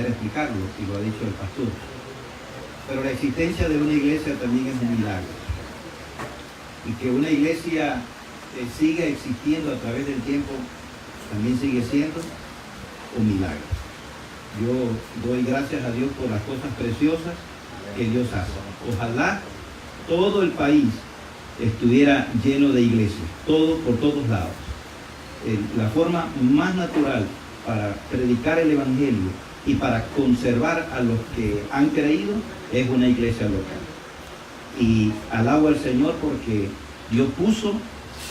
manera de explicarlo, y lo ha dicho el pastor. Pero la existencia de una iglesia también es un milagro. Y que una iglesia siga existiendo a través del tiempo también sigue siendo un milagro. Yo doy gracias a Dios por las cosas preciosas que Dios hace. Ojalá todo el país estuviera lleno de iglesias, todo por todos lados. La forma más natural para predicar el evangelio y para conservar a los que han creído es una iglesia local. Y alabo al Señor porque Dios puso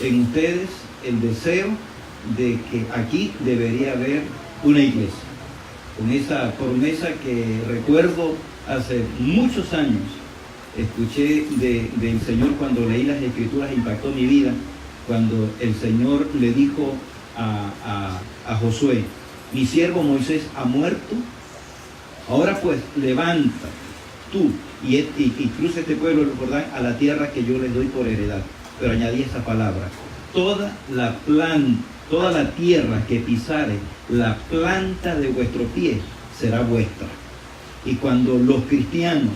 en ustedes el deseo de que aquí debería haber una iglesia. Con esa promesa que recuerdo hace muchos años, escuché del Señor cuando leí las Escrituras, impactó mi vida, cuando el Señor le dijo a Josué: mi siervo Moisés ha muerto, ahora pues levanta tú y cruza este pueblo del Jordán a la tierra que yo les doy por heredad. Pero añadí esa palabra: toda la tierra que pisare la planta de vuestro pie será vuestra. Y cuando los cristianos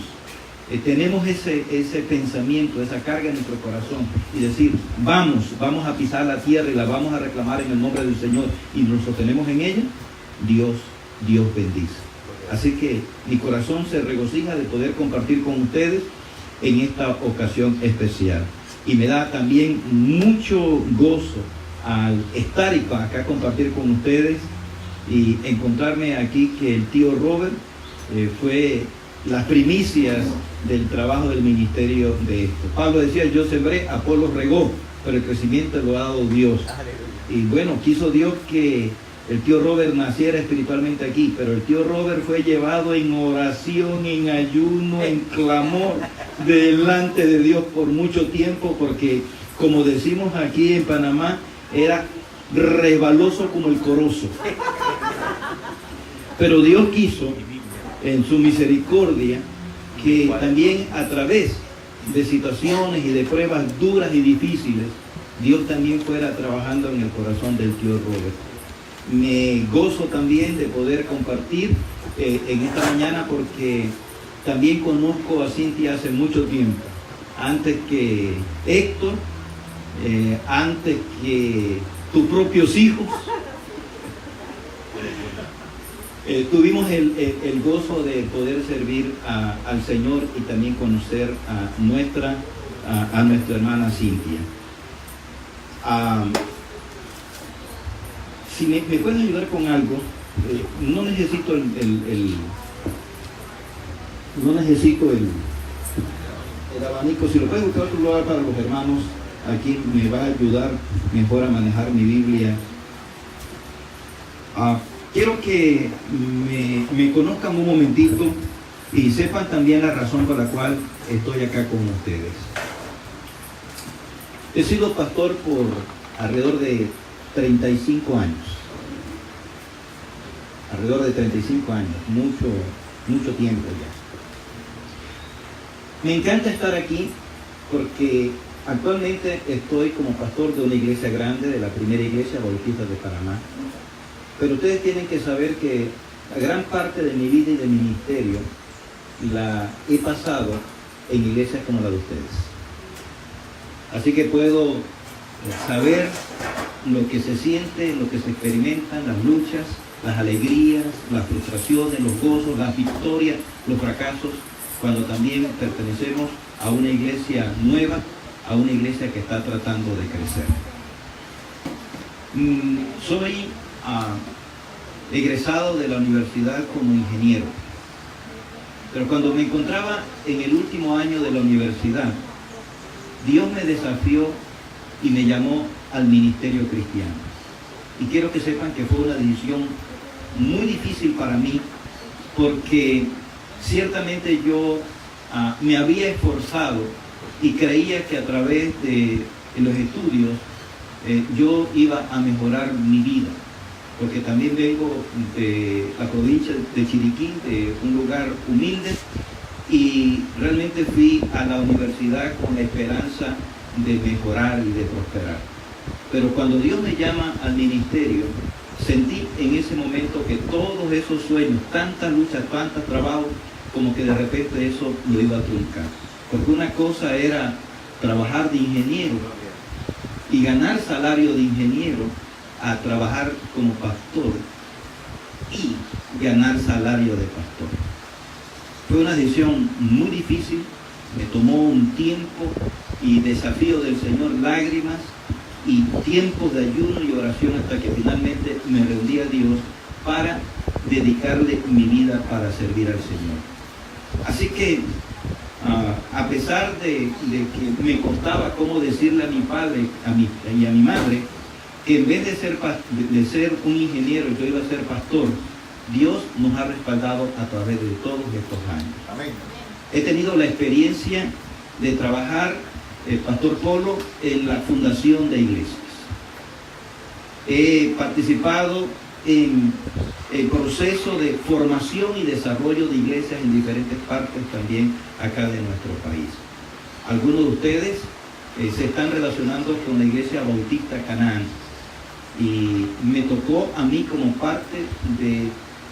tenemos ese pensamiento, esa carga en nuestro corazón y decir, vamos a pisar la tierra y la vamos a reclamar en el nombre del Señor y nos sostenemos en ella, Dios bendice. Así que mi corazón se regocija de poder compartir con ustedes en esta ocasión especial. Y me da también mucho gozo al estar acá compartir con ustedes y encontrarme aquí que el tío Robert fue las primicias del trabajo del ministerio de esto. Pablo decía: yo sembré, Apolo regó, pero el crecimiento lo ha dado Dios. Y bueno, quiso Dios que el tío Robert naciera espiritualmente aquí, pero el tío Robert fue llevado en oración, en ayuno, en clamor delante de Dios por mucho tiempo, porque como decimos aquí en Panamá, era resbaloso como el corozo. Pero Dios quiso, en su misericordia, que también a través de situaciones y de pruebas duras y difíciles, Dios también fuera trabajando en el corazón del tío Robert. Me gozo también de poder compartir en esta mañana, porque también conozco a Cintia hace mucho tiempo, antes que Héctor, antes que tus propios hijos. Tuvimos el gozo de poder servir al Señor y también conocer a nuestra hermana Cintia. Si me puedes ayudar con algo, no necesito el abanico. Si lo puedes buscar otro lugar para los hermanos, aquí me va a ayudar mejor a manejar mi Biblia. Quiero que me conozcan un momentito y sepan también la razón por la cual estoy acá con ustedes. He sido pastor por alrededor de 35 años. Alrededor de 35 años, mucho tiempo ya. Me encanta estar aquí porque actualmente estoy como pastor de una iglesia grande, de la primera iglesia bautista de Panamá. Pero ustedes tienen que saber que la gran parte de mi vida y de mi ministerio la he pasado en iglesias como la de ustedes. Así que puedo saber lo que se siente, lo que se experimentan, las luchas, las alegrías, las frustraciones, los gozos, las victorias, los fracasos, cuando también pertenecemos a una iglesia nueva, a una iglesia que está tratando de crecer. Soy egresado de la universidad como ingeniero, pero cuando me encontraba en el último año de la universidad, Dios me desafió y me llamó al ministerio cristiano. Y quiero que sepan que fue una decisión muy difícil para mí, porque ciertamente yo me había esforzado y creía que a través de los estudios yo iba a mejorar mi vida, porque también vengo de la provincia de Chiriquí, de un lugar humilde, y realmente fui a la universidad con la esperanza de mejorar y de prosperar. Pero cuando Dios me llama al ministerio, sentí en ese momento que todos esos sueños, tantas luchas, tantos trabajos, como que de repente eso lo iba a truncar. Porque una cosa era trabajar de ingeniero y ganar salario de ingeniero a trabajar como pastor y ganar salario de pastor. Fue una decisión muy difícil, me tomó un tiempo y desafío del Señor, lágrimas y tiempos de ayuno y oración hasta que finalmente me rendí a Dios para dedicarle mi vida para servir al Señor. Así que a pesar de que me costaba cómo decirle a mi padre y a mi madre que en vez de ser un ingeniero yo iba a ser pastor, Dios nos ha respaldado a través de todos estos años. Amén. He tenido la experiencia de trabajar, Pastor Polo, en la fundación de iglesias. He participado en el proceso de formación y desarrollo de iglesias en diferentes partes también acá de nuestro país. Algunos de ustedes se están relacionando con la Iglesia Bautista Canaán y me tocó a mí como parte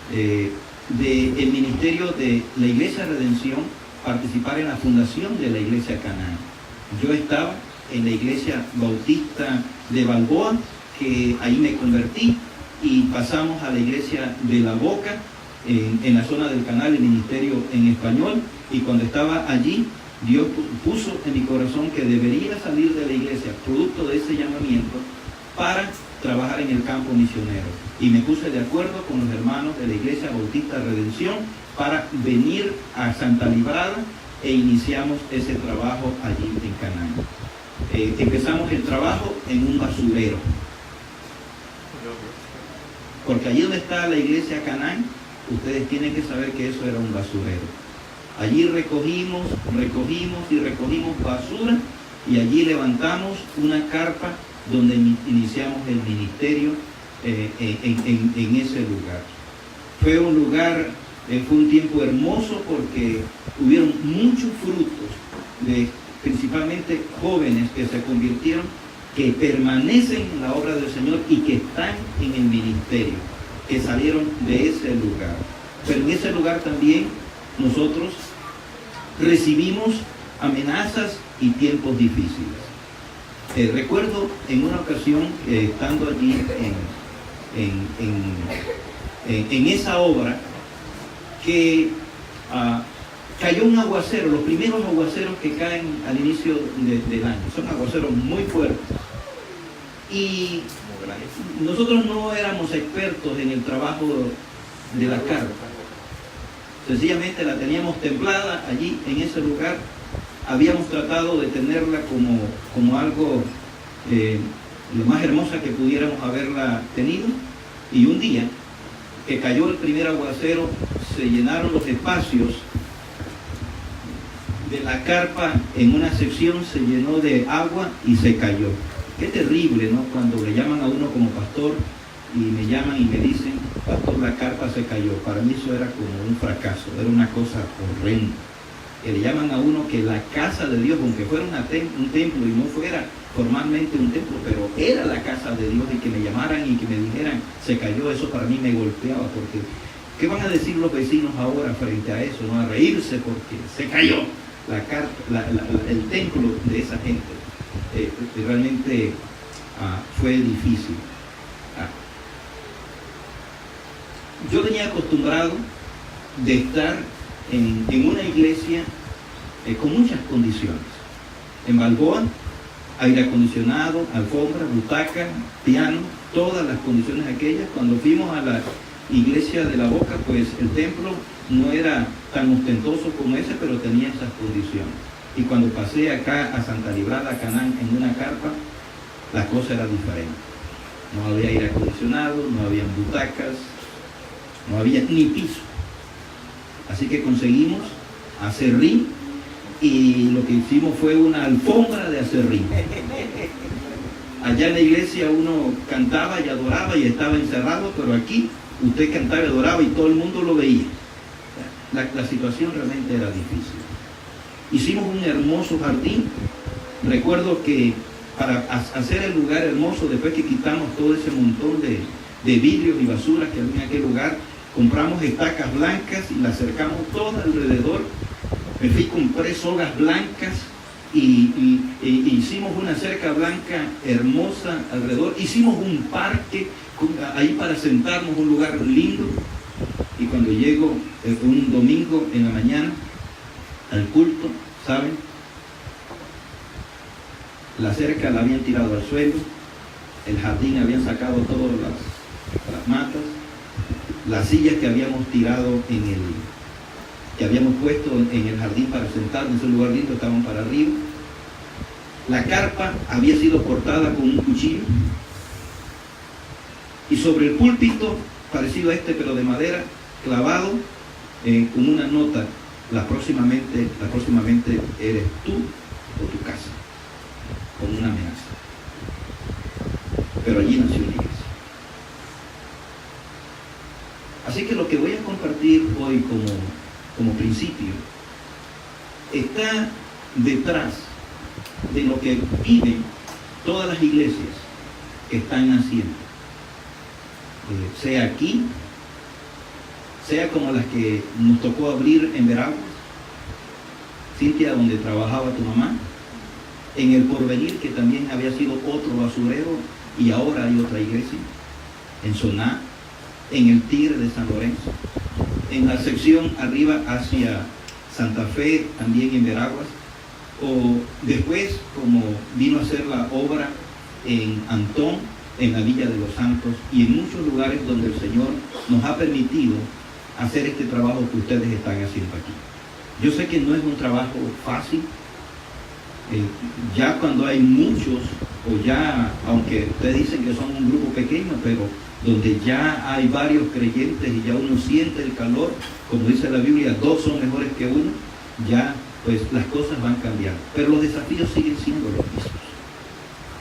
del ministerio de la Iglesia Redención participar en la fundación de la Iglesia Canaán. Yo estaba en la Iglesia Bautista de Balboa, que ahí me convertí, y pasamos a la Iglesia de La Boca, en la zona del canal, el ministerio en español, y cuando estaba allí, Dios puso en mi corazón que debería salir de la iglesia, producto de ese llamamiento, para trabajar en el campo misionero. Y me puse de acuerdo con los hermanos de la Iglesia Bautista Redención para venir a Santa Librada e iniciamos ese trabajo allí en Canaán. Empezamos el trabajo en un basurero. Porque allí donde está la iglesia Canaán, ustedes tienen que saber que eso era un basurero. Allí recogimos basura y allí levantamos una carpa donde iniciamos el ministerio en ese lugar. Fue un tiempo hermoso porque hubieron muchos frutos, principalmente jóvenes que se convirtieron, que permanecen en la obra del Señor y que están en el ministerio, que salieron de ese lugar. Pero en ese lugar también nosotros recibimos amenazas y tiempos difíciles. Recuerdo en una ocasión, estando allí en esa obra, que cayó un aguacero, los primeros aguaceros que caen al inicio del año. Son aguaceros muy fuertes. Y nosotros no éramos expertos en el trabajo de la carpa. Sencillamente la teníamos templada allí en ese lugar. Habíamos tratado de tenerla como algo lo más hermosa que pudiéramos haberla tenido. Y un día que cayó el primer aguacero, se llenaron los espacios de la carpa. En una sección se llenó de agua y se cayó. Qué terrible, ¿no? Cuando le llaman a uno como pastor y me llaman y me dicen, pastor, la carpa se cayó. Para mí eso era como un fracaso, era una cosa horrenda. Que le llaman a uno que la casa de Dios, aunque fuera un templo y no fuera formalmente un templo, pero era la casa de Dios, y que me llamaran y que me dijeran, se cayó, eso para mí me golpeaba, porque ¿qué van a decir los vecinos ahora frente a eso? ¿No? A reírse porque se cayó el templo de esa gente. Realmente fue difícil. Yo venía acostumbrado de estar en una iglesia con muchas condiciones. En Balboa, aire acondicionado, alfombra, butaca, piano, todas las condiciones aquellas. Cuando fuimos a la iglesia de La Boca, pues el templo no era tan ostentoso como ese, pero tenía esas condiciones. Y cuando pasé acá a Santa Librada, a Canaán, en una carpa, la cosa era diferente. No había aire acondicionado, no había butacas, no había ni piso. Así que conseguimos acerrín y lo que hicimos fue una alfombra de acerrín. Allá en la iglesia uno cantaba y adoraba y estaba encerrado, pero aquí usted cantaba y adoraba y todo el mundo lo veía. La situación realmente era difícil. Hicimos un hermoso jardín. Recuerdo que para hacer el lugar hermoso, después que quitamos todo ese montón de vidrios y basuras que había en aquel lugar. Compramos estacas blancas y las cercamos todas alrededor. Me fui, compré sogas blancas y hicimos una cerca blanca hermosa alrededor. Hicimos un parque ahí para sentarnos, un lugar lindo. Y cuando llego un domingo en la mañana al culto, ¿saben? La cerca la habían tirado al suelo, el jardín habían sacado todas las matas, las sillas que habíamos tirado que habíamos puesto en el jardín para sentarnos en ese lugar lindo estaban para arriba. La carpa había sido cortada con un cuchillo y sobre el púlpito, parecido a este pero de madera, clavado con una nota: próximamente eres tú o tu casa, con una amenaza. Pero allí nació la iglesia. Así que lo que voy a compartir hoy como principio está detrás de lo que viven todas las iglesias que están naciendo, sea aquí, sea como las que nos tocó abrir en Veraguas, Cintia, donde trabajaba tu mamá, en el Porvenir, que también había sido otro basurero y ahora hay otra iglesia, en Soná, en el Tigre de San Lorenzo, en la sección arriba hacia Santa Fe, también en Veraguas, o después como vino a hacer la obra en Antón, en la Villa de los Santos y en muchos lugares donde el Señor nos ha permitido hacer este trabajo que ustedes están haciendo aquí. Yo sé que no es un trabajo fácil. Ya cuando hay muchos, o ya, aunque ustedes dicen que son un grupo pequeño, pero donde ya hay varios creyentes y ya uno siente el calor, como dice la Biblia, 2 son mejores que uno, ya pues las cosas van cambiando. Pero los desafíos siguen siendo los mismos.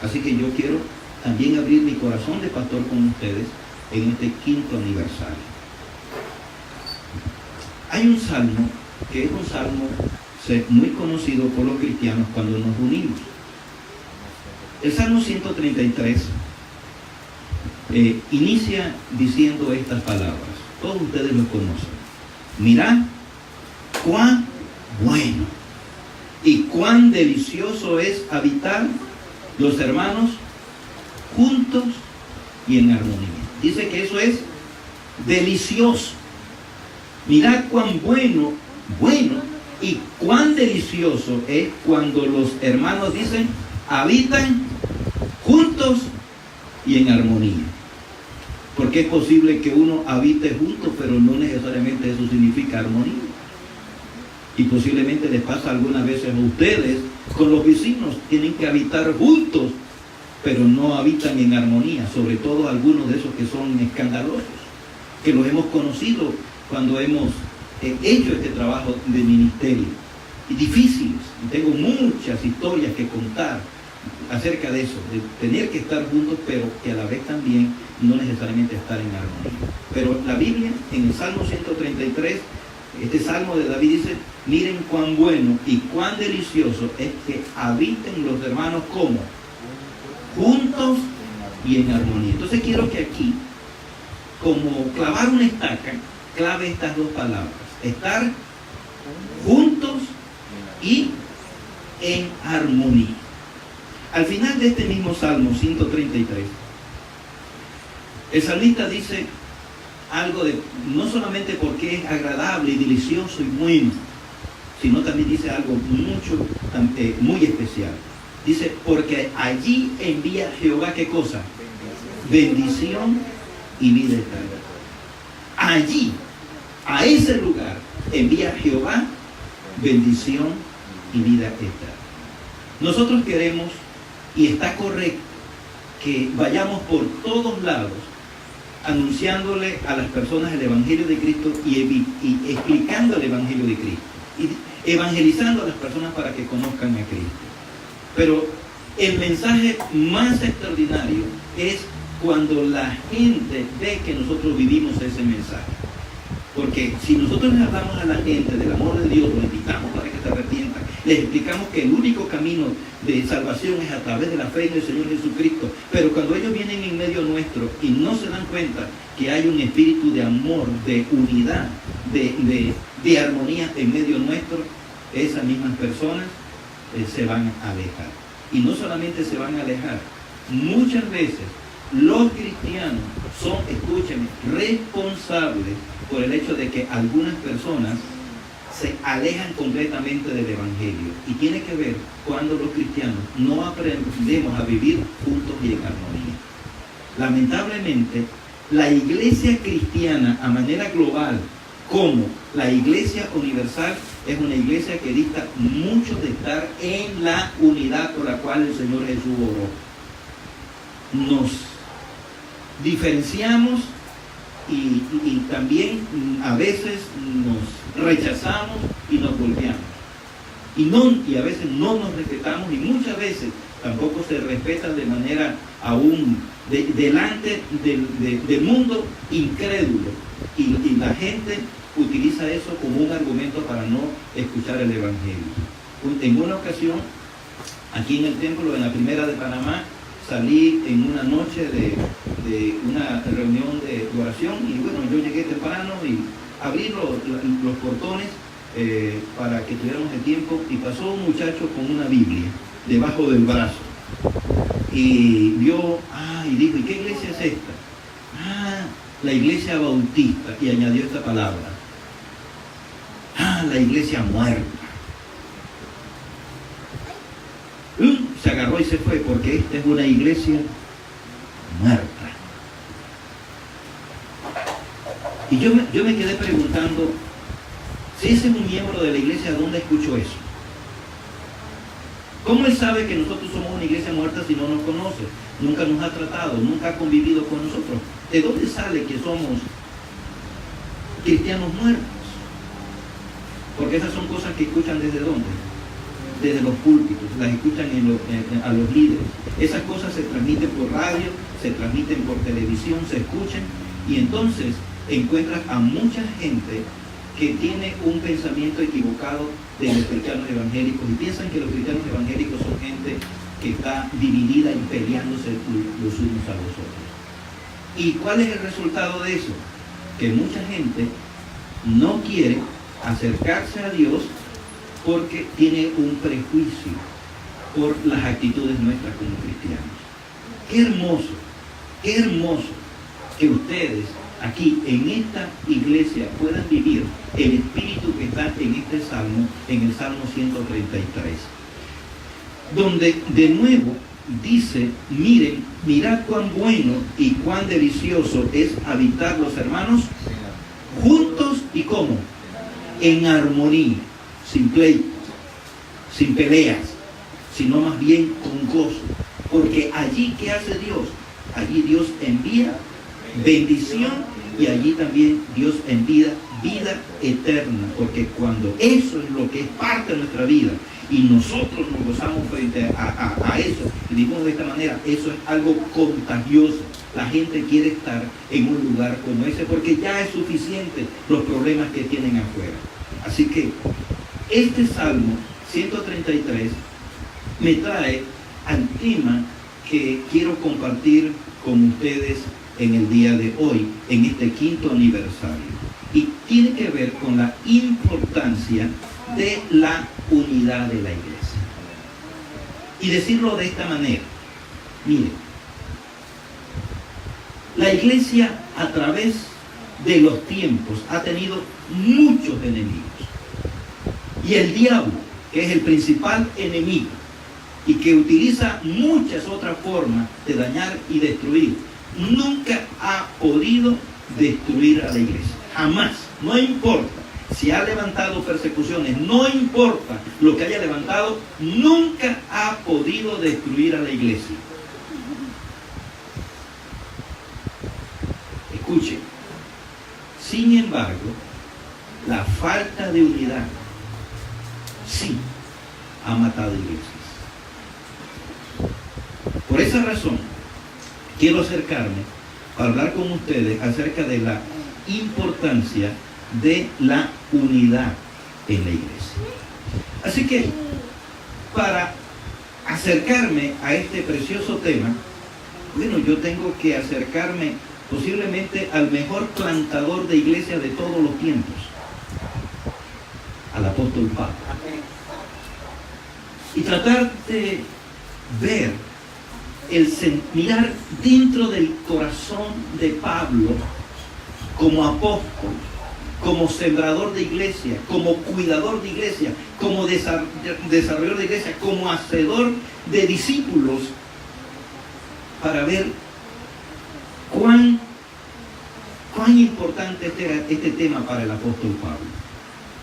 Así que yo quiero también abrir mi corazón de pastor con ustedes en este 5º aniversario. Hay un salmo que es un salmo muy conocido por los cristianos cuando nos unimos. El Salmo 133 inicia diciendo estas palabras. Todos ustedes lo conocen. Mirad cuán bueno y cuán delicioso es habitar los hermanos juntos y en armonía. Dice que eso es delicioso. Mirad cuán bueno y cuán delicioso es cuando los hermanos dicen habitan juntos y en armonía. Porque es posible que uno habite juntos, pero no necesariamente eso significa armonía. Y posiblemente les pasa algunas veces a ustedes con los vecinos, tienen que habitar juntos, pero no habitan en armonía, sobre todo algunos de esos que son escandalosos, que los hemos conocido cuando hemos hecho este trabajo de ministerio, y difíciles, y tengo muchas historias que contar acerca de eso, de tener que estar juntos, pero que a la vez también no necesariamente estar en armonía. Pero la Biblia, en el Salmo 133, este Salmo de David dice: miren cuán bueno y cuán delicioso es que habiten los hermanos como juntos y en armonía. Entonces quiero que aquí, como clavar una estaca, clave estas 2 palabras: estar juntos y en armonía. Al final de este mismo Salmo 133, el salmista dice algo de, no solamente porque es agradable y delicioso y bueno, sino también dice algo muy especial. Dice: porque allí envía Jehová, ¿qué cosa? Bendición y vida eterna. Allí, a ese lugar, envía Jehová bendición y vida eterna. Nosotros queremos, y está correcto, que vayamos por todos lados anunciándole a las personas el Evangelio de Cristo y explicando el Evangelio de Cristo, y evangelizando a las personas para que conozcan a Cristo. Pero el mensaje más extraordinario es cuando la gente ve que nosotros vivimos ese mensaje. Porque si nosotros le hablamos a la gente del amor de Dios, lo invitamos para que que se arrepientan. Les explicamos que el único camino de salvación es a través de la fe en el Señor Jesucristo. Pero cuando ellos vienen en medio nuestro y no se dan cuenta que hay un espíritu de amor, de unidad, de armonía en medio nuestro, esas mismas personas se van a alejar. Y no solamente se van a alejar, muchas veces los cristianos son, escúchenme, responsables por el hecho de que algunas personas se alejan completamente del Evangelio. Y tiene que ver cuando los cristianos no aprendemos a vivir juntos y en armonía. Lamentablemente, la iglesia cristiana a manera global, como la iglesia universal, es una iglesia que dista mucho de estar en la unidad por la cual el Señor Jesús oró. Nos diferenciamos y también a veces nos rechazamos y nos golpeamos. Y a veces no nos respetamos y muchas veces tampoco se respeta de manera aún delante del mundo incrédulo. Y la gente utiliza eso como un argumento para no escuchar el Evangelio. En una ocasión, aquí en el templo, en la primera de Panamá, salí en una noche de una reunión de oración y bueno, yo llegué temprano y abrí los portones para que tuviéramos el tiempo y pasó un muchacho con una Biblia debajo del brazo y vio, y dijo, ¿y qué iglesia es esta? La iglesia bautista, y añadió esta palabra, la iglesia muerta. Se agarró y se fue porque esta es una iglesia muerta. Y yo me quedé preguntando, si ese es un miembro de la iglesia, ¿dónde escuchó eso? ¿Cómo él sabe que nosotros somos una iglesia muerta si no nos conoce? Nunca nos ha tratado, nunca ha convivido con nosotros. ¿De dónde sale que somos cristianos muertos? Porque esas son cosas que escuchan ¿desde dónde? Desde los púlpitos, las escuchan a los líderes. Esas cosas se transmiten por radio, se transmiten por televisión, se escuchan, y entonces encuentras a mucha gente que tiene un pensamiento equivocado de los cristianos evangélicos y piensan que los cristianos evangélicos son gente que está dividida y peleándose los unos a los otros. ¿Y cuál es el resultado de eso? Que mucha gente no quiere acercarse a Dios porque tiene un prejuicio por las actitudes nuestras como cristianos. Qué hermoso que ustedes aquí en esta iglesia puedan vivir el espíritu que está en este salmo, en el Salmo 133, donde de nuevo dice, mirad cuán bueno y cuán delicioso es habitar los hermanos juntos y ¿cómo? En armonía, sin pleitos, sin peleas, sino más bien con gozo. Porque allí, ¿qué hace Dios? Allí Dios envía bendición y allí también Dios envía vida eterna. Porque cuando eso es lo que es parte de nuestra vida y nosotros nos gozamos frente a eso, y digamos de esta manera, eso es algo contagioso. La gente quiere estar en un lugar como ese porque ya es suficiente los problemas que tienen afuera. Así que este Salmo 133 me trae al tema que quiero compartir con ustedes en el día de hoy, en este 5º aniversario. Y tiene que ver con la importancia de la unidad de la iglesia. Y decirlo de esta manera, miren, la iglesia a través de los tiempos ha tenido muchos enemigos. Y el diablo, que es el principal enemigo y que utiliza muchas otras formas de dañar y destruir, nunca ha podido destruir a la iglesia. Jamás. No importa si ha levantado persecuciones, no importa lo que haya levantado, nunca ha podido destruir a la iglesia. Escuchen. Sin embargo, la falta de unidad sí ha matado iglesias. Por esa razón, quiero acercarme para hablar con ustedes acerca de la importancia de la unidad en la iglesia. Así que, para acercarme a este precioso tema, bueno, yo tengo que acercarme posiblemente al mejor plantador de iglesia de todos los tiempos, al apóstol Pablo. Y tratar de ver, mirar dentro del corazón de Pablo como apóstol, como sembrador de iglesia, como cuidador de iglesia, como desarrollador de iglesia, como hacedor de discípulos, para ver cuán importante era este tema para el apóstol Pablo.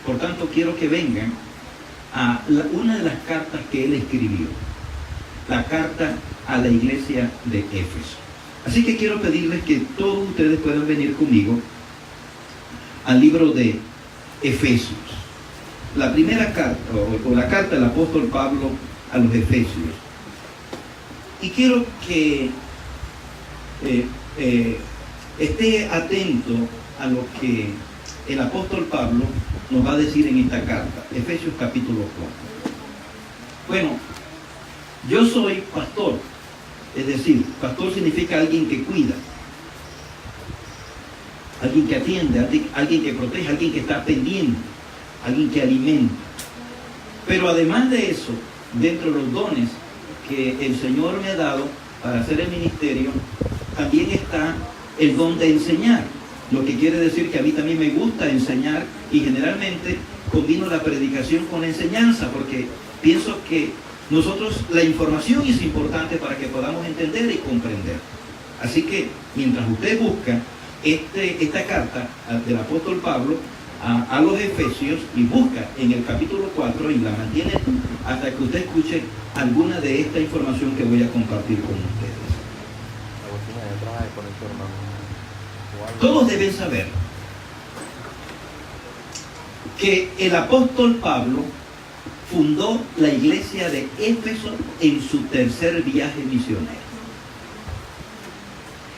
Por tanto, quiero que vengan a una de las cartas que él escribió, la carta a la iglesia de Éfeso. Así que quiero pedirles que todos ustedes puedan venir conmigo al libro de Efesios. La primera carta, o la carta del apóstol Pablo a los Efesios. Y quiero que esté atento a lo que el apóstol Pablo nos va a decir en esta carta. Efesios capítulo 4. Bueno, yo soy pastor. Es decir, pastor significa alguien que cuida, alguien que atiende, alguien que protege, alguien que está pendiente, alguien que alimenta. Pero además de eso, dentro de los dones que el Señor me ha dado para hacer el ministerio, también está el don de enseñar. Lo que quiere decir que a mí también me gusta enseñar, y generalmente combino la predicación con la enseñanza, porque pienso que la información es importante para que podamos entender y comprender. Así que mientras usted busca esta carta del apóstol Pablo a los Efesios, y busca en el capítulo 4 y la mantiene hasta que usted escuche alguna de esta información que voy a compartir con ustedes. Todos deben saber que el apóstol Pablo fundó la iglesia de Éfeso en su tercer viaje misionero.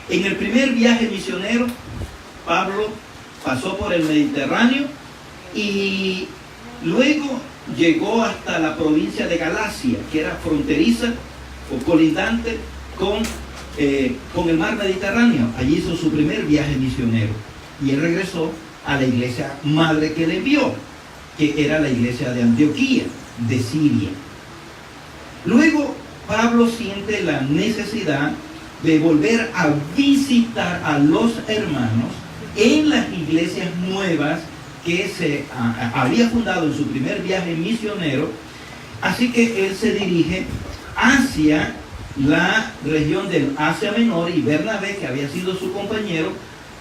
En el primer viaje misionero, Pablo pasó por el Mediterráneo y luego llegó hasta la provincia de Galacia, que era fronteriza o colindante con el mar Mediterráneo. Allí hizo su primer viaje misionero y él regresó a la iglesia madre que le envió, que era la iglesia de Antioquía, de Siria. Luego Pablo siente la necesidad de volver a visitar a los hermanos en las iglesias nuevas que se había fundado en su primer viaje misionero. Así que él se dirige hacia la región del Asia Menor, y Bernabé, que había sido su compañero,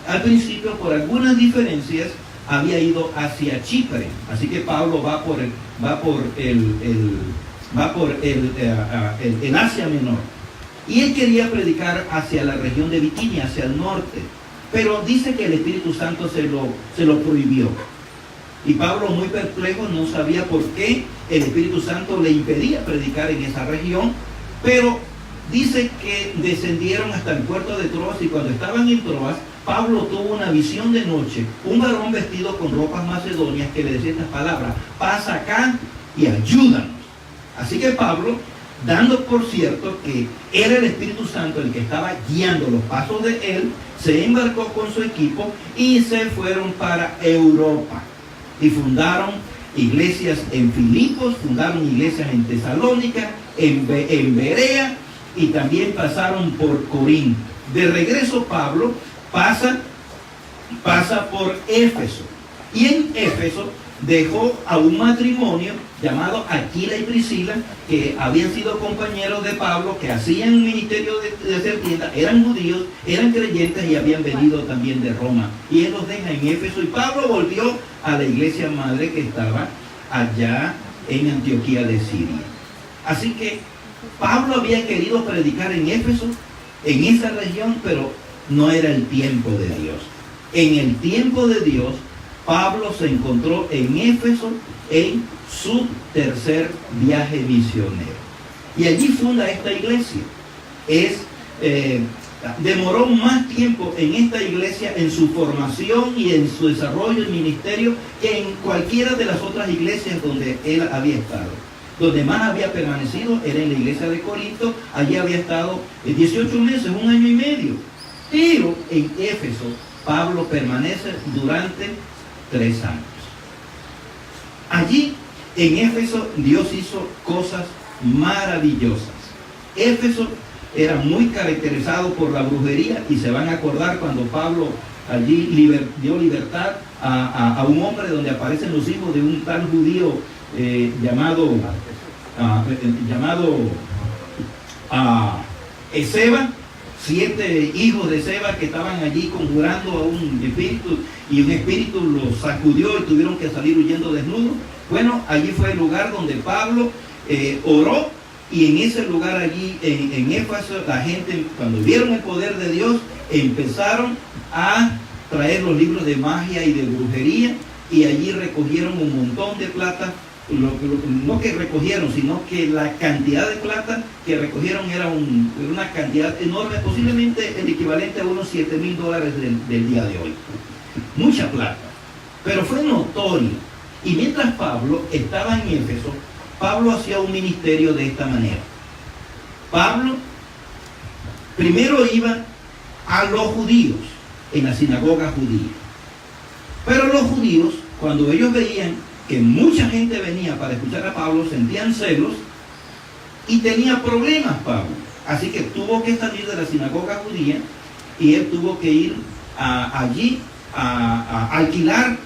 al principio por algunas diferencias había ido hacia Chipre. Así que Pablo va por el Asia Menor. Y él quería predicar hacia la región de Bitinia, hacia el norte. Pero dice que el Espíritu Santo se lo prohibió. Y Pablo, muy perplejo, no sabía por qué el Espíritu Santo le impedía predicar en esa región. Pero dice que descendieron hasta el puerto de Troas, y cuando estaban en Troas, Pablo tuvo una visión de noche, un varón vestido con ropas macedonias que le decía estas palabras: pasa acá y ayúdanos. Así que Pablo, dando por cierto que era el Espíritu Santo el que estaba guiando los pasos de él, se embarcó con su equipo y se fueron para Europa. Y fundaron iglesias en Filipos, fundaron iglesias en Tesalónica, en Berea, y también pasaron por Corinto. De regreso Pablo pasa por Éfeso, y en Éfeso dejó a un matrimonio llamado Aquila y Priscila, que habían sido compañeros de Pablo, que hacían un ministerio de hacer tiendas, eran judíos, eran creyentes y habían venido también de Roma. Y él los deja en Éfeso, y Pablo volvió a la iglesia madre que estaba allá en Antioquía de Siria. Así que Pablo había querido predicar en Éfeso, en esa región, pero no era el tiempo de Dios. En el tiempo de Dios, Pablo se encontró en Éfeso en su tercer viaje misionero. Y allí funda esta iglesia. Es demoró más tiempo en esta iglesia, en su formación y en su desarrollo y ministerio, que en cualquiera de las otras iglesias donde él había estado. Donde más había permanecido era en la iglesia de Corinto. Allí había estado 18 meses, 1 año y medio. Pero en Éfeso, Pablo permanece durante 3 años. Allí, en Éfeso, Dios hizo cosas maravillosas. Éfeso era muy caracterizado por la brujería, y se van a acordar cuando Pablo allí dio libertad a un hombre, donde aparecen los hijos de un tal judío llamado Ezeba, 7 hijos de Ezeba que estaban allí conjurando a un espíritu, y un espíritu los sacudió y tuvieron que salir huyendo desnudos. Bueno, allí fue el lugar donde Pablo oró, y en ese lugar allí en Éfeso, la gente, cuando vieron el poder de Dios, empezaron a traer los libros de magia y de brujería, y allí recogieron un montón de plata. No que recogieron, sino que la cantidad de plata que recogieron era una cantidad enorme, posiblemente el equivalente a unos $7,000 del día de hoy. Mucha plata, pero fue notorio. Y mientras Pablo estaba en Éfeso, Pablo hacía un ministerio de esta manera. Pablo primero iba a los judíos en la sinagoga judía, pero los judíos, cuando ellos veían que mucha gente venía para escuchar a Pablo, sentían celos y tenía problemas Pablo. Así que tuvo que salir de la sinagoga judía, y él tuvo que ir allí a alquilar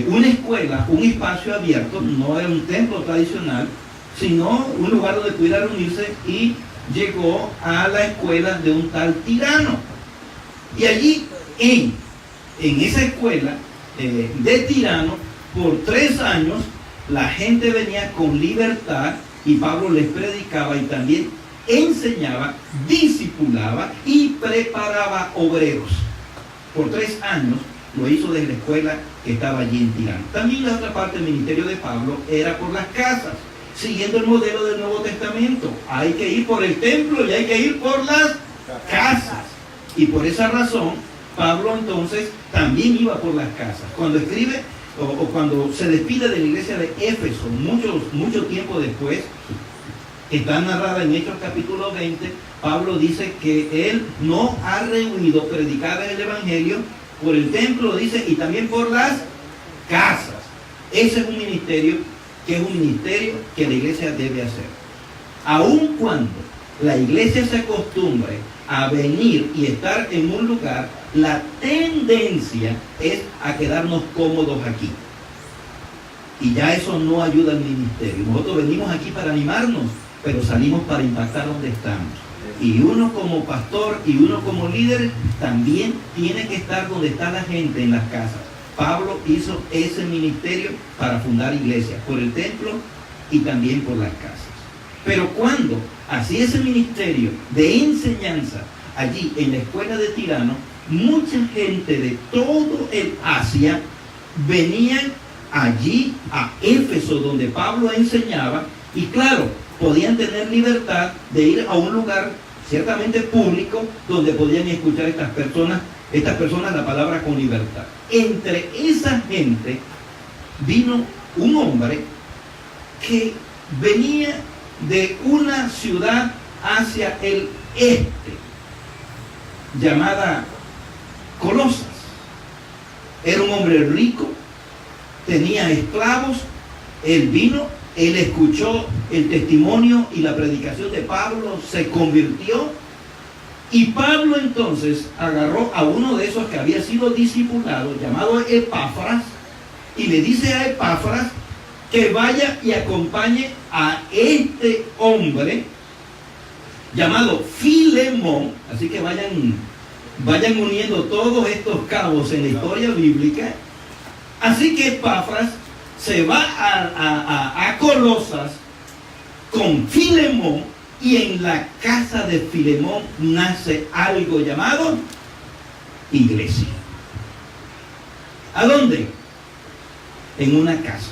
una escuela, un espacio abierto. No era un templo tradicional, sino un lugar donde pudiera reunirse, y llegó a la escuela de un tal Tirano. Y allí en esa escuela de Tirano, por 3 años, la gente venía con libertad, y Pablo les predicaba y también enseñaba, discipulaba y preparaba obreros. Por 3 años lo hizo desde la escuela que estaba allí en Tirano. También la otra parte del ministerio de Pablo era por las casas, siguiendo el modelo del Nuevo Testamento. Hay que ir por el templo y hay que ir por las casas. Y por esa razón, Pablo entonces también iba por las casas. Cuando escribe o cuando se despide de la iglesia de Éfeso, mucho tiempo después, está narrada en Hechos capítulo 20, Pablo dice que él no ha rehuido predicar el evangelio por el templo, dice, y también por las casas. Ese es un ministerio que la iglesia debe hacer. Aun cuando la iglesia se acostumbre a venir y estar en un lugar, la tendencia es a quedarnos cómodos aquí. Y ya eso no ayuda al ministerio. Nosotros venimos aquí para animarnos, pero salimos para impactar donde estamos. Y uno como pastor y uno como líder también tiene que estar donde está la gente, en las casas. Pablo hizo ese ministerio para fundar iglesias, por el templo y también por las casas. Pero cuando hacía ese ministerio de enseñanza allí en la escuela de Tirano, mucha gente de todo el Asia venían allí a Éfeso, donde Pablo enseñaba, y claro, podían tener libertad de ir a un lugar ciertamente público, donde podían escuchar a estas personas la palabra con libertad. Entre esa gente vino un hombre que venía de una ciudad hacia el este, llamada Colosas. Era un hombre rico, tenía esclavos. Él vino, él escuchó el testimonio y la predicación de Pablo, se convirtió, y Pablo entonces agarró a uno de esos que había sido discipulado, llamado Epafras, y le dice a Epafras que vaya y acompañe a este hombre llamado Filemón. Así que vayan uniendo todos estos cabos en la historia bíblica. Así que Epafras se va a Colosas con Filemón, y en la casa de Filemón nace algo llamado iglesia. ¿A dónde? En una casa.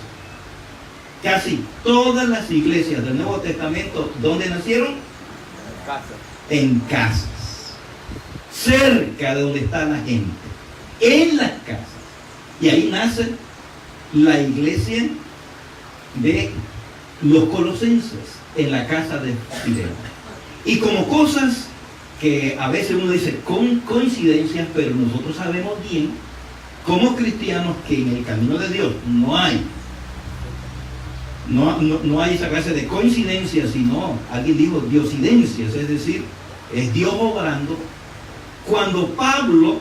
Casi todas las iglesias del Nuevo Testamento, ¿dónde nacieron? en casas, cerca de donde está la gente, en las casas. Y ahí nace la iglesia de los colosenses, en la casa de Filemón. Y como cosas que a veces uno dice con coincidencias, pero nosotros sabemos bien, como cristianos, que en el camino de Dios no hay esa clase de coincidencias, sino, alguien dijo, diosidencias, es decir, es Dios obrando. Cuando Pablo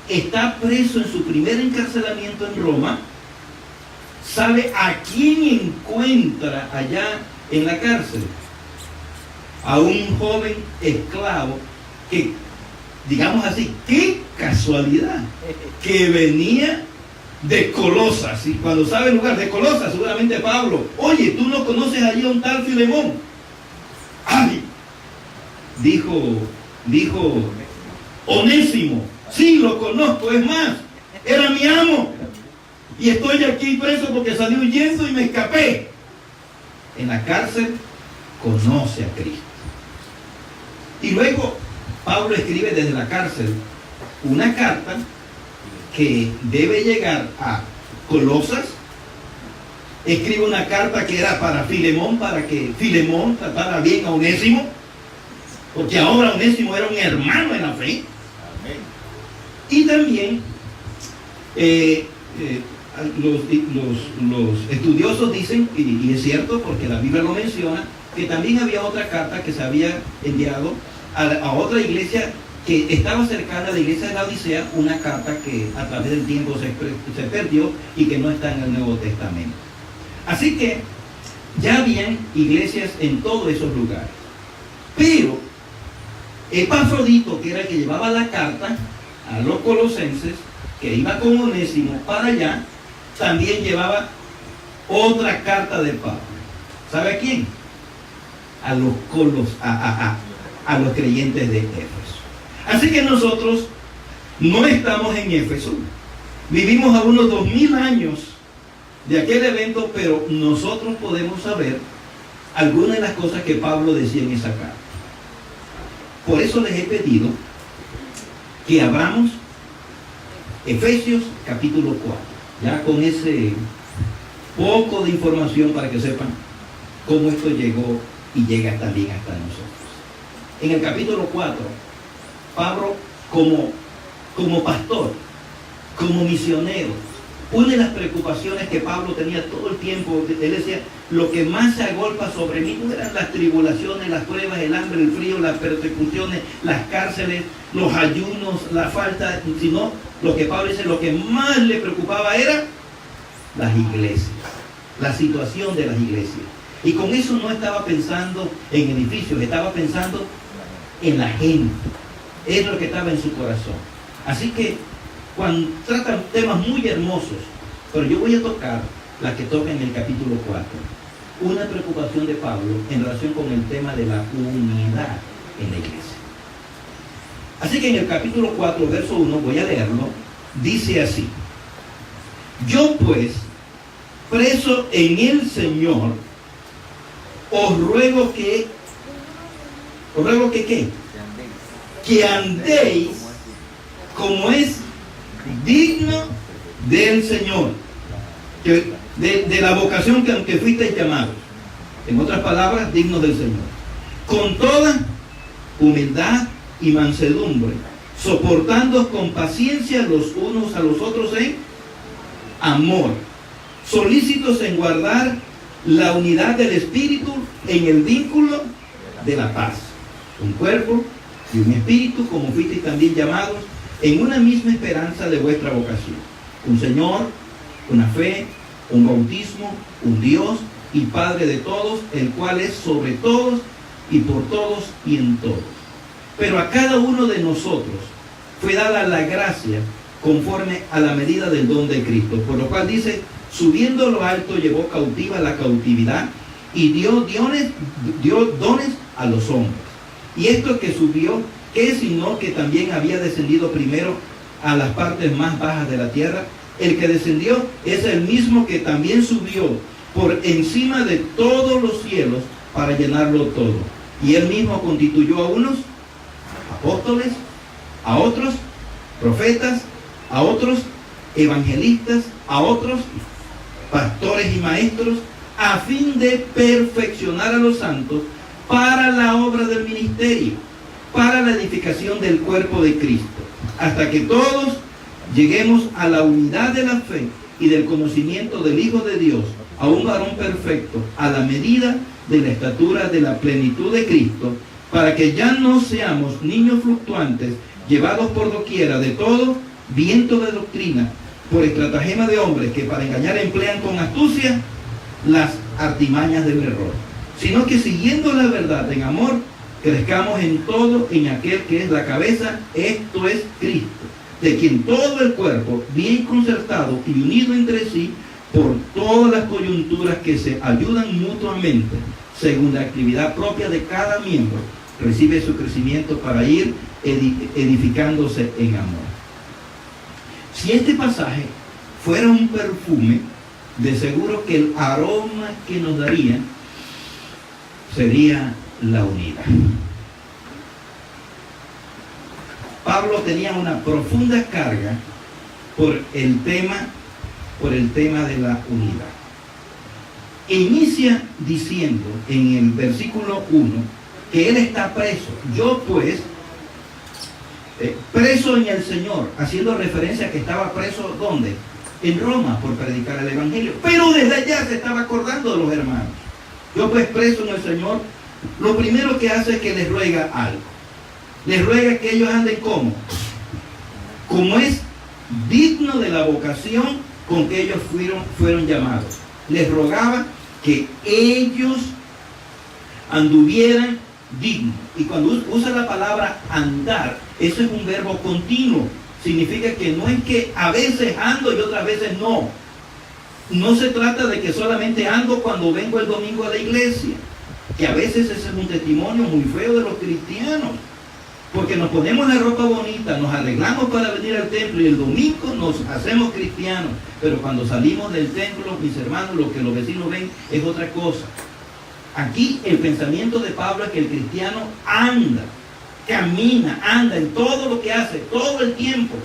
está preso en su primer encarcelamiento en Roma, ¿sabe a quién encuentra allá en la cárcel? A un joven esclavo que, digamos así, qué casualidad, que venía de Colosas. Y cuando sabe el lugar de Colosas, seguramente Pablo, oye, ¿tú no conoces allí a un tal Filemón? ¡Ay! Dijo Onésimo, sí, lo conozco, es más, era mi amo. Y estoy aquí preso porque salí huyendo y me escapé. En la cárcel conoce a Cristo. Y luego Pablo escribe desde la cárcel una carta que debe llegar a Colosas. Escribe una carta que era para Filemón, para que Filemón tratara bien a Onésimo, porque ahora Onésimo era un hermano en la fe. Y también los estudiosos dicen, y es cierto porque la Biblia lo menciona, que también había otra carta que se había enviado a otra iglesia que estaba cercana a la iglesia de la Odisea, una carta que a través del tiempo se perdió y que no está en el Nuevo Testamento. Así que ya habían iglesias en todos esos lugares. Pero Epafrodito, que era el que llevaba la carta a los colosenses, que iba con Onésimo para allá, también llevaba otra carta de Pablo. ¿Sabe a quién? A los creyentes de Éfeso. Así que nosotros no estamos en Éfeso, vivimos a unos 2000 años de aquel evento, pero nosotros podemos saber algunas de las cosas que Pablo decía en esa carta. Por eso les he pedido que abramos Efesios capítulo 4, ya con ese poco de información para que sepan cómo esto llegó y llega también hasta nosotros. En el capítulo 4, Pablo como pastor, como misionero, una de las preocupaciones que Pablo tenía todo el tiempo, él decía, lo que más se agolpa sobre mí no eran las tribulaciones, las pruebas, el hambre, el frío, las persecuciones, las cárceles, los ayunos, la falta, sino lo que Pablo dice, lo que más le preocupaba era las iglesias, la situación de las iglesias. Y con eso no estaba pensando en edificios, estaba pensando en la gente. Es lo que estaba en su corazón. Así que cuando tratan temas muy hermosos, pero yo voy a tocar la que toca en el capítulo 4, una preocupación de Pablo en relación con el tema de la unidad en la iglesia. Así que en el capítulo 4, verso 1, voy a leerlo, dice así: yo pues, preso en el Señor, os ruego que ¿qué? Que andéis como es digno del Señor, de la vocación que aunque fuisteis llamados, en otras palabras, dignos del Señor, con toda humildad y mansedumbre, soportando con paciencia los unos a los otros en amor, solícitos en guardar la unidad del Espíritu en el vínculo de la paz, un cuerpo y un espíritu, como fuisteis también llamados en una misma esperanza de vuestra vocación, un Señor, una fe, un bautismo, un Dios y Padre de todos, el cual es sobre todos y por todos y en todos. Pero a cada uno de nosotros fue dada la gracia conforme a la medida del don de Cristo, por lo cual dice, subiendo a lo alto llevó cautiva la cautividad y dio dones a los hombres. Y esto que subió, ¿qué es sino que también había descendido primero a las partes más bajas de la tierra? El que descendió es el mismo que también subió por encima de todos los cielos para llenarlo todo. Y él mismo constituyó a unos apóstoles, a otros profetas, a otros evangelistas, a otros pastores y maestros, a fin de perfeccionar a los santos para la obra del ministerio, para la edificación del cuerpo de Cristo, hasta que todos lleguemos a la unidad de la fe y del conocimiento del Hijo de Dios, a un varón perfecto, a la medida de la estatura de la plenitud de Cristo, para que ya no seamos niños fluctuantes, llevados por doquiera de todo viento de doctrina, por estratagema de hombres que para engañar emplean con astucia las artimañas del error, sino que siguiendo la verdad en amor, crezcamos en todo en aquel que es la cabeza, esto es Cristo, de quien todo el cuerpo, bien concertado y unido entre sí, por todas las coyunturas que se ayudan mutuamente, según la actividad propia de cada miembro, recibe su crecimiento para ir edificándose en amor. Si este pasaje fuera un perfume, de seguro que el aroma que nos daría sería la unidad. Pablo tenía una profunda carga por el tema de la unidad. Inicia diciendo en el versículo 1 que él está preso. Yo pues, preso en el Señor, haciendo referencia a que estaba preso, ¿dónde? En Roma, por predicar el Evangelio. Pero desde allá se estaba acordando de los hermanos. Yo pues preso en el Señor, lo primero que hace es que les ruega algo. Les ruega que ellos anden como es digno de la vocación con que ellos fueron llamados. Les rogaba que ellos anduvieran dignos. Y cuando usa la palabra andar, eso es un verbo continuo. Significa que no es que a veces ando y otras veces no. No se trata de que solamente ando cuando vengo el domingo a la iglesia, que a veces ese es un testimonio muy feo de los cristianos, porque nos ponemos la ropa bonita, nos arreglamos para venir al templo y el domingo nos hacemos cristianos, pero cuando salimos del templo, mis hermanos, lo que los vecinos ven es otra cosa. Aquí el pensamiento de Pablo es que el cristiano anda, camina, anda en todo lo que hace, todo el tiempo,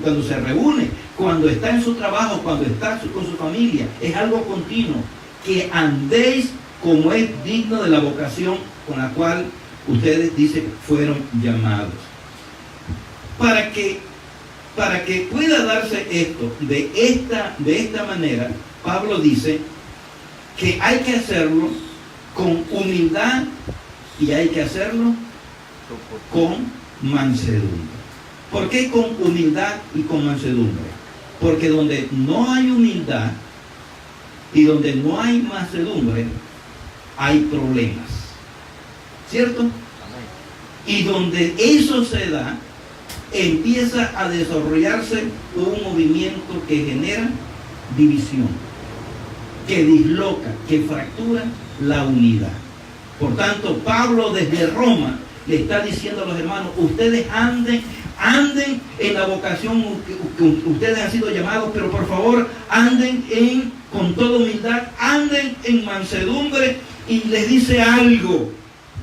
cuando se reúne, cuando está en su trabajo, cuando está con su familia, es algo continuo, que andéis como es digno de la vocación con la cual ustedes, dicen, fueron llamados. Para que pueda darse esto de esta manera, Pablo dice que hay que hacerlo con humildad y hay que hacerlo con mansedumbre. ¿Por qué con humildad y con mansedumbre? Porque donde no hay humildad y donde no hay mansedumbre, hay problemas. ¿Cierto? Y donde eso se da, empieza a desarrollarse un movimiento que genera división, que disloca, que fractura la unidad. Por tanto, Pablo desde Roma le está diciendo a los hermanos, ustedes anden en la vocación que ustedes han sido llamados, pero por favor anden con toda humildad, anden en mansedumbre. Y les dice algo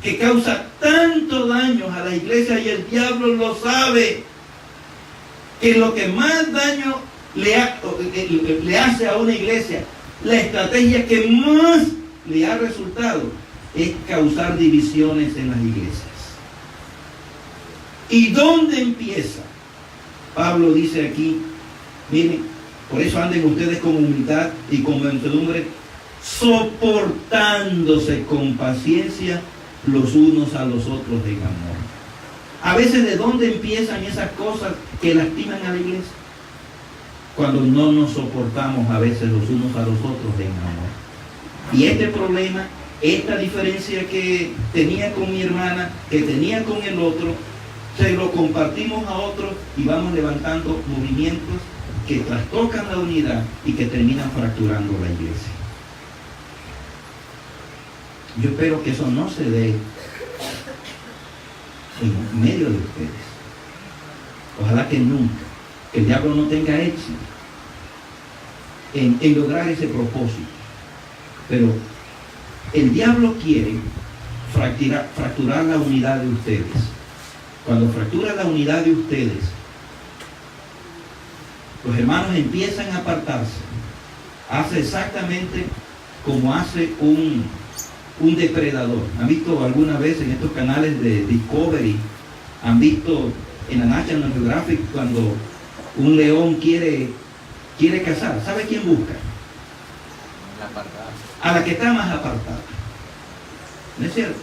que causa tanto daño a la iglesia, y el diablo lo sabe, que lo que más daño le hace a una iglesia, la estrategia que más le ha resultado, es causar divisiones en las iglesias. ¿Y dónde empieza? Pablo dice aquí, miren, por eso anden ustedes con humildad y con mansedumbre, soportándose con paciencia los unos a los otros en amor. A veces, ¿de dónde empiezan esas cosas que lastiman a la iglesia? Cuando no nos soportamos a veces los unos a los otros en amor. Y este problema, esta diferencia que tenía con mi hermana, que tenía con el otro, se lo compartimos a otros y vamos levantando movimientos que trastocan la unidad y que terminan fracturando la iglesia. Yo espero que eso no se dé en medio de ustedes. Ojalá que nunca, que el diablo no tenga éxito en lograr ese propósito. Pero el diablo quiere fracturar la unidad de ustedes. cuando fractura la unidad de ustedes, los hermanos empiezan a apartarse. Hace exactamente como hace un depredador. ¿Han visto alguna vez en estos canales de Discovery? ¿Han visto en la National Geographic cuando un león quiere cazar? ¿Sabe quién busca? A la que está más apartada. ¿No es cierto?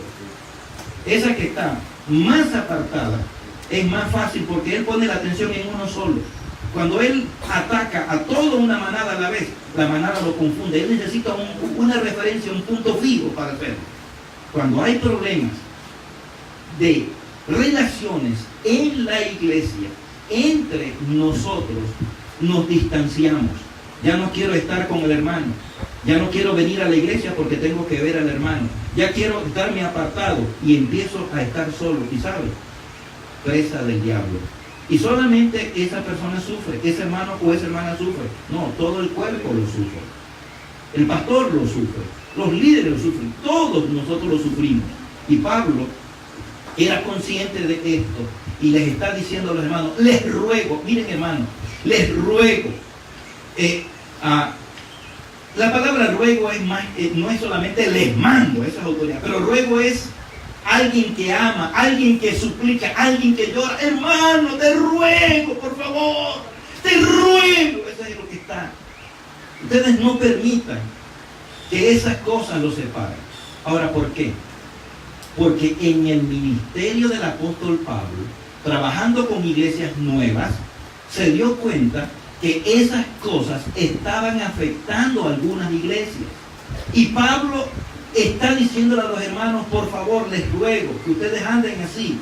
Esa que está más apartada es más fácil porque él pone la atención en uno solo. Cuando él ataca a toda una manada a la vez, la manada lo confunde. Él necesita una referencia, un punto fijo para hacerlo. Cuando hay problemas de relaciones en la iglesia, entre nosotros, nos distanciamos. Ya no quiero estar con el hermano. Ya no quiero venir a la iglesia porque tengo que ver al hermano. Ya quiero estarme apartado y empiezo a estar solo. ¿Y sabe? Presa del diablo. Y solamente esa persona sufre, ese hermano o esa hermana sufre. No, todo el cuerpo lo sufre. El pastor lo sufre, los líderes lo sufren, todos nosotros lo sufrimos. Y Pablo era consciente de esto y les está diciendo a los hermanos, les ruego, miren hermanos, les ruego. La palabra ruego es más, no es solamente les mando, esa es autoridad, pero ruego es alguien que ama, alguien que suplica, alguien que llora. Hermano, te ruego, por favor, te ruego. Eso es lo que está. Ustedes no permitan que esas cosas los separen. Ahora, ¿por qué? Porque en el ministerio del apóstol Pablo, trabajando con iglesias nuevas, se dio cuenta que esas cosas estaban afectando a algunas iglesias. Y Pablo está diciéndole a los hermanos, por favor, les ruego que ustedes anden así,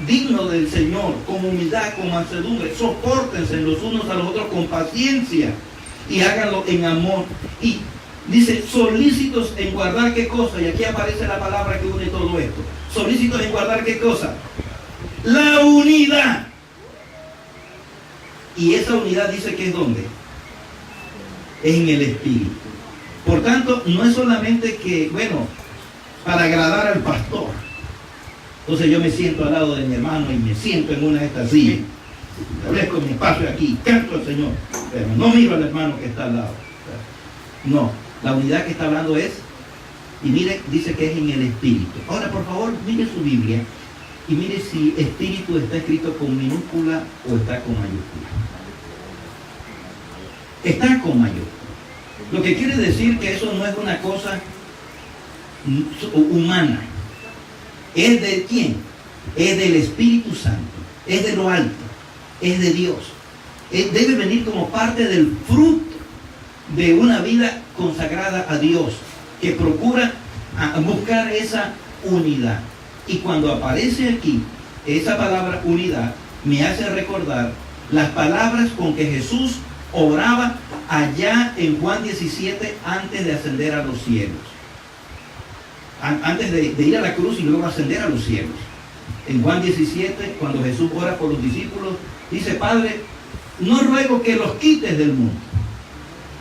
dignos del Señor, con humildad, con mansedumbre, sopórtense los unos a los otros con paciencia y háganlo en amor. Y dice, solícitos en guardar qué cosa, y aquí aparece la palabra que une todo esto. Solícitos en guardar qué cosa, la unidad. Y esa unidad dice que es ¿dónde? En el Espíritu. Por tanto, no es solamente que, bueno, para agradar al pastor. Entonces yo me siento al lado de mi hermano y me siento en una de estas sillas. Establezco mi espacio aquí, canto al Señor, pero no miro al hermano que está al lado. No, la unidad que está hablando es, y mire, dice que es en el Espíritu. Ahora, por favor, mire su Biblia y mire si Espíritu está escrito con minúscula o está con mayúscula. Está con mayúscula. Lo que quiere decir que eso no es una cosa humana. ¿Es de quién? Es del Espíritu Santo. Es de lo alto. Es de Dios. Debe venir como parte del fruto de una vida consagrada a Dios, que procura buscar esa unidad. Y cuando aparece aquí esa palabra unidad, me hace recordar las palabras con que Jesús oraba allá en Juan 17 antes de ascender a los cielos. Antes de ir a la cruz y luego ascender a los cielos. En Juan 17, cuando Jesús ora por los discípulos, dice, Padre, no ruego que los quites del mundo.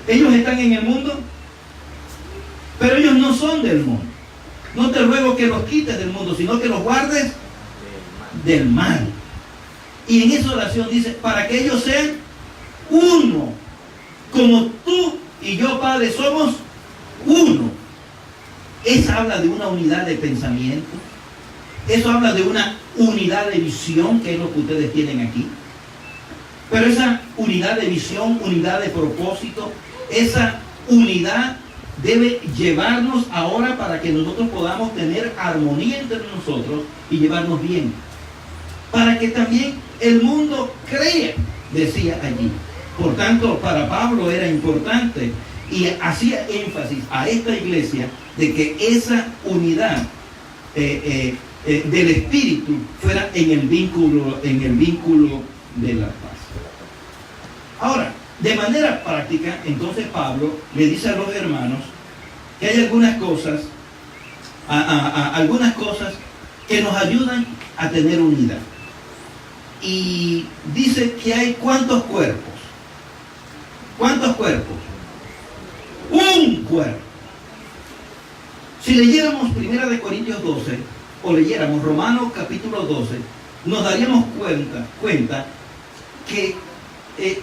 Ellos están en el mundo, pero ellos no son del mundo. No te ruego que los quites del mundo, sino que los guardes del mal. Y en esa oración dice, para que ellos sean uno, como tú y yo, Padre, somos uno. Eso habla de una unidad de pensamiento. Eso habla de una unidad de visión, que es lo que ustedes tienen aquí. Pero esa unidad de visión, unidad de propósito, esa unidad debe llevarnos ahora para que nosotros podamos tener armonía entre nosotros y llevarnos bien. Para que también el mundo crea, decía allí. Por tanto, para Pablo era importante y hacía énfasis a esta iglesia de que esa unidad del Espíritu fuera en el vínculo de la paz. Ahora, de manera práctica, entonces Pablo le dice a los hermanos que hay algunas cosas, algunas cosas que nos ayudan a tener unidad. Y dice que hay ¿cuántos cuerpos? ¿Cuántos cuerpos? Un cuerpo. Si leyéramos 1 Corintios 12, o leyéramos Romanos capítulo 12, nos daríamos cuenta que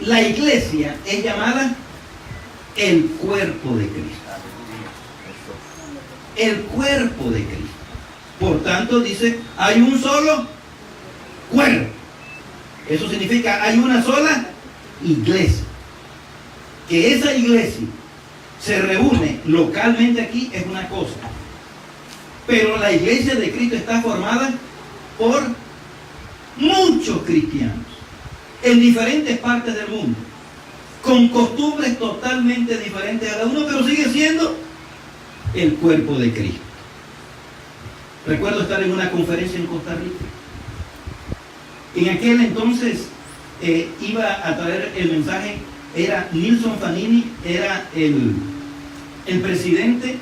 la iglesia es llamada el cuerpo de Cristo. El cuerpo de Cristo. Por tanto, dice, hay un solo cuerpo. Eso significa, hay una sola iglesia. Que esa iglesia se reúne localmente aquí es una cosa. Pero la iglesia de Cristo está formada por muchos cristianos en diferentes partes del mundo, con costumbres totalmente diferentes a cada uno, pero sigue siendo el cuerpo de Cristo. Recuerdo estar en una conferencia en Costa Rica. En aquel entonces iba a traer el mensaje, era Nilson Fanini, era el presidente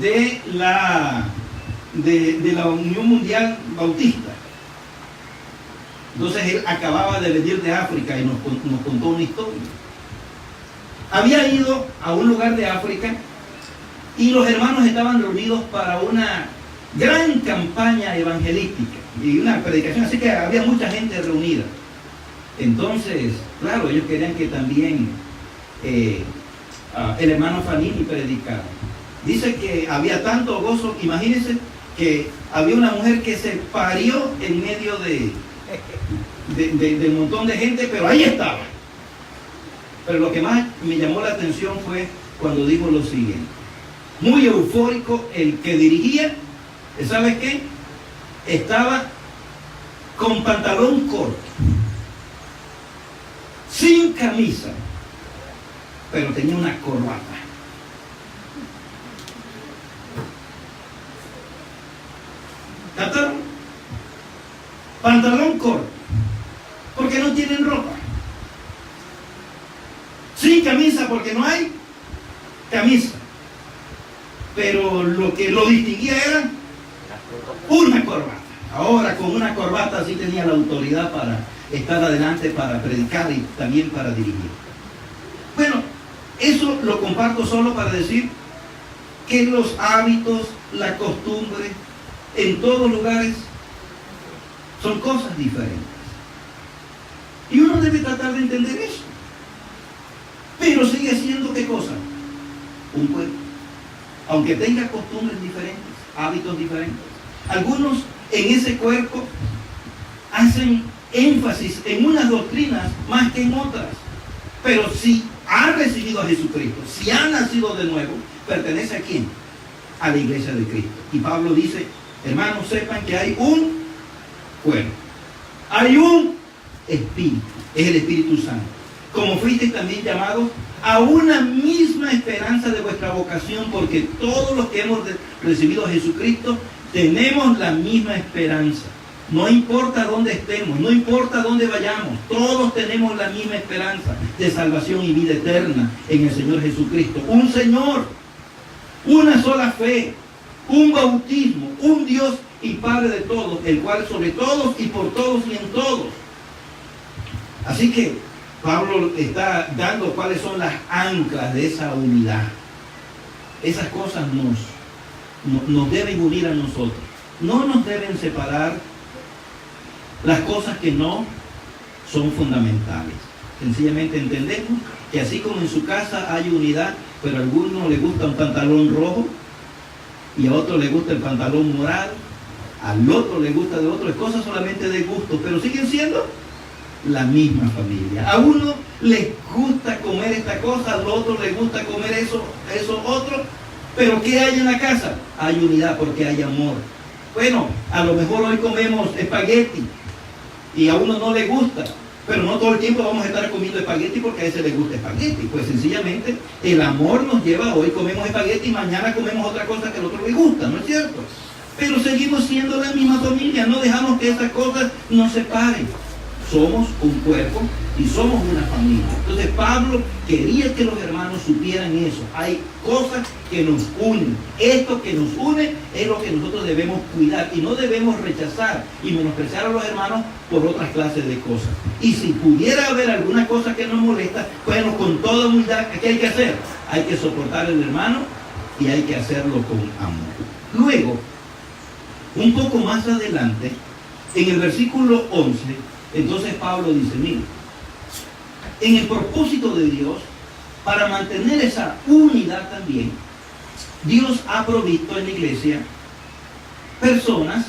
de la Unión Mundial Bautista. Entonces él acababa de venir de África y nos contó una historia. Había ido a un lugar de África y los hermanos estaban reunidos para una gran campaña evangelística y una predicación, así que había mucha gente reunida. Entonces, claro, ellos querían que también el hermano Fanini predicara. Dice que había tanto gozo, imagínense que había una mujer que se parió en medio del montón de gente, pero ahí estaba. Pero lo que más me llamó la atención fue cuando dijo lo siguiente. Muy eufórico el que dirigía, ¿sabes qué? Estaba con pantalón corto, sin camisa, pero tenía una corbata. ¿Captaron? Pantalón corto, porque no tienen ropa. Sin camisa, porque no hay camisa. Pero lo que lo distinguía era una corbata. Ahora con una corbata sí tenía la autoridad para estar adelante, para predicar y también para dirigir. Bueno, eso lo comparto solo para decir que los hábitos, la costumbre, en todos lugares son cosas diferentes. Y uno debe tratar de entender eso. Pero sigue siendo, ¿qué cosa? Un cuerpo. Aunque tenga costumbres diferentes, hábitos diferentes. Algunos en ese cuerpo hacen énfasis en unas doctrinas más que en otras. Pero si ha recibido a Jesucristo, si ha nacido de nuevo, ¿pertenece a quién? A la iglesia de Cristo. Y Pablo dice, hermanos, sepan que hay un cuerpo. Hay un espíritu. Es el Espíritu Santo. Como fuisteis también llamados a una misma esperanza de vuestra vocación, porque todos los que hemos recibido a Jesucristo tenemos la misma esperanza. No importa dónde estemos, no importa dónde vayamos, todos tenemos la misma esperanza de salvación y vida eterna en el Señor Jesucristo. Un Señor, una sola fe, un bautismo, un Dios y Padre de todos, el cual sobre todos y por todos y en todos. Así que Pablo está dando cuáles son las anclas de esa unidad. Esas cosas nos deben unir a nosotros. No nos deben separar las cosas que no son fundamentales. Sencillamente entendemos que así como en su casa hay unidad, pero a alguno le gusta un pantalón rojo y a otro le gusta el pantalón morado, al otro le gusta de otro, es cosa solamente de gusto, pero siguen siendo la misma familia. A uno les gusta comer esta cosa, al otro le gusta comer eso otro, pero ¿qué hay en la casa? Hay unidad porque hay amor. Bueno, a lo mejor hoy comemos espagueti y a uno no le gusta, pero no todo el tiempo vamos a estar comiendo espagueti porque a ese le gusta espagueti. Pues sencillamente el amor nos lleva, hoy comemos espagueti y mañana comemos otra cosa que al otro le gusta, ¿no es cierto? Pero seguimos siendo la misma familia, no dejamos que esas cosas nos separen. Somos un cuerpo y somos una familia. Entonces Pablo quería que los hermanos supieran eso. Hay cosas que nos unen. Esto que nos une es lo que nosotros debemos cuidar y no debemos rechazar y menospreciar a los hermanos por otras clases de cosas. Y si pudiera haber alguna cosa que nos molesta, bueno, con toda humildad, ¿qué hay que hacer? Hay que soportar al hermano y hay que hacerlo con amor. Luego, un poco más adelante, En el versículo 11, entonces Pablo dice, mira, en el propósito de Dios, para mantener esa unidad también, Dios ha provisto en la iglesia personas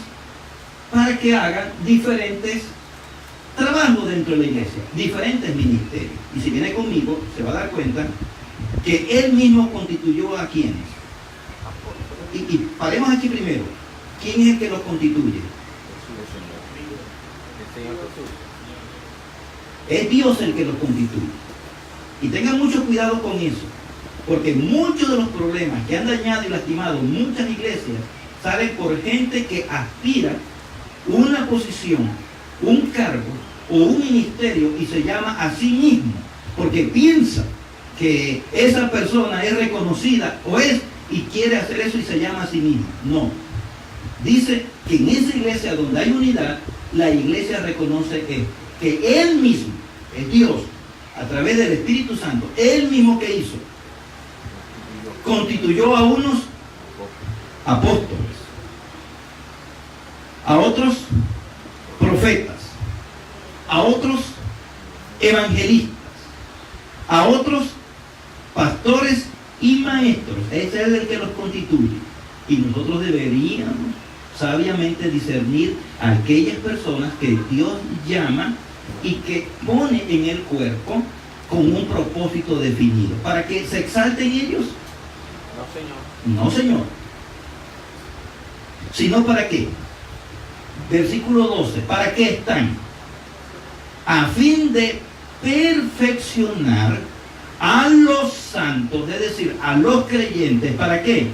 para que hagan diferentes trabajos dentro de la iglesia, diferentes ministerios. Y si viene conmigo, se va a dar cuenta que Él mismo constituyó a quienes. Y paremos aquí primero. ¿Quién es el que los constituye? Es Dios el que los constituye. Y tengan mucho cuidado con eso, porque muchos de los problemas que han dañado y lastimado muchas iglesias salen por gente que aspira una posición, un cargo o un ministerio y se llama a sí mismo, porque piensa que esa persona es reconocida o es y quiere hacer eso y se llama a sí mismo. No. Dice que en esa iglesia donde hay unidad, la iglesia reconoce que Él mismo, es Dios, a través del Espíritu Santo, Él mismo que hizo, constituyó a unos apóstoles, a otros profetas, a otros evangelistas, a otros pastores y maestros. Ese es el que los constituye. Y nosotros deberíamos sabiamente discernir a aquellas personas que Dios llama y que pone en el cuerpo con un propósito definido. ¿Para que se exalten ellos? No, Señor. No, Señor. ¿Sino para qué? Versículo 12. ¿Para qué están? A fin de perfeccionar a los santos, es decir, a los creyentes. ¿Para qué?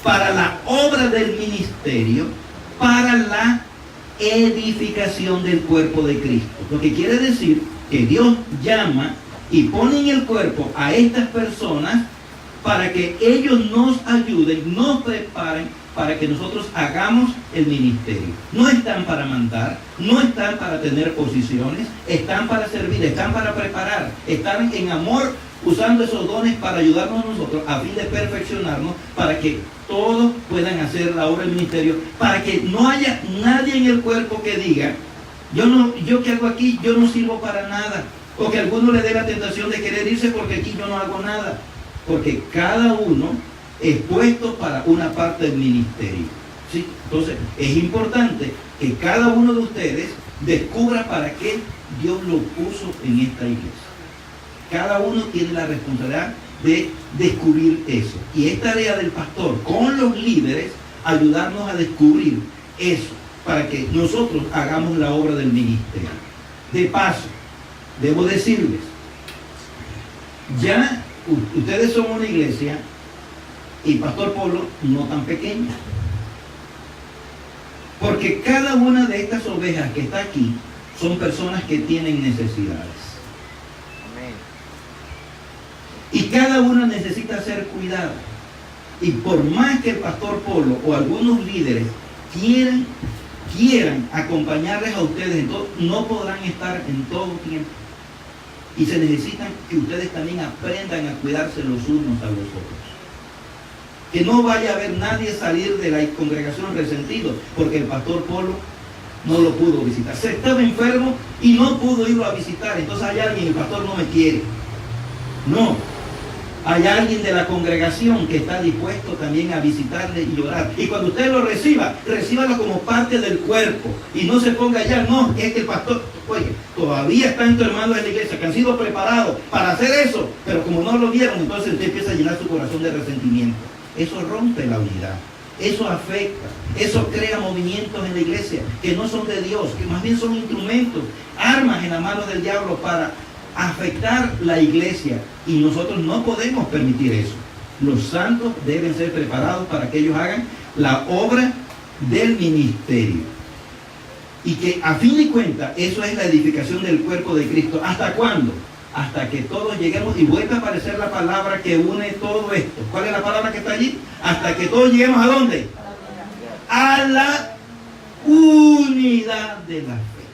Para la obra del ministerio, para la edificación del cuerpo de Cristo. Lo que quiere decir que Dios llama y pone en el cuerpo a estas personas para que ellos nos ayuden, nos preparen para que nosotros hagamos el ministerio. No están para mandar, no están para tener posiciones, están para servir, están para preparar, están en amor usando esos dones para ayudarnos a nosotros a fin de perfeccionarnos, para que todos puedan hacer la obra del ministerio, para que no haya nadie en el cuerpo que diga, yo que hago aquí, yo no sirvo para nada, o que a alguno le dé la tentación de querer irse porque aquí yo no hago nada, porque cada uno es puesto para una parte del ministerio, ¿sí? Entonces es importante que cada uno de ustedes descubra para qué Dios lo puso en esta iglesia. Cada uno tiene la responsabilidad de descubrir eso. Y es tarea del pastor con los líderes ayudarnos a descubrir eso para que nosotros hagamos la obra del ministerio. De paso, debo decirles, ya ustedes son una iglesia y Pastor Polo no tan pequeña. Porque cada una de estas ovejas que está aquí son personas que tienen necesidades. Y cada una necesita ser cuidada. Y por más que el Pastor Polo o algunos líderes quieran acompañarles a ustedes en todo, no podrán estar en todo tiempo. Y se necesitan que ustedes también aprendan a cuidarse los unos a los otros. Que no vaya a haber nadie salir de la congregación resentido porque el Pastor Polo no lo pudo visitar. Se estaba enfermo y no pudo irlo a visitar. Entonces hay alguien, el pastor no me quiere. No. Hay alguien de la congregación que está dispuesto también a visitarle y orar. Y cuando usted lo reciba, recíbalo como parte del cuerpo. Y no se ponga allá, no, es que el pastor, oye, todavía están tantos hermanos de la iglesia que han sido preparados para hacer eso, pero como no lo vieron, entonces usted empieza a llenar su corazón de resentimiento. Eso rompe la unidad. Eso afecta, eso crea movimientos en la iglesia que no son de Dios, que más bien son instrumentos, armas en la mano del diablo para afectar la iglesia, y nosotros no podemos permitir eso. Los santos deben ser preparados para que ellos hagan la obra del ministerio, y que a fin de cuentas eso es la edificación del cuerpo de Cristo. ¿Hasta cuándo? Hasta que todos lleguemos, y vuelve a aparecer la palabra que une todo esto. ¿Cuál es la palabra que está allí? Hasta que todos lleguemos ¿a dónde? A la unidad de la fe.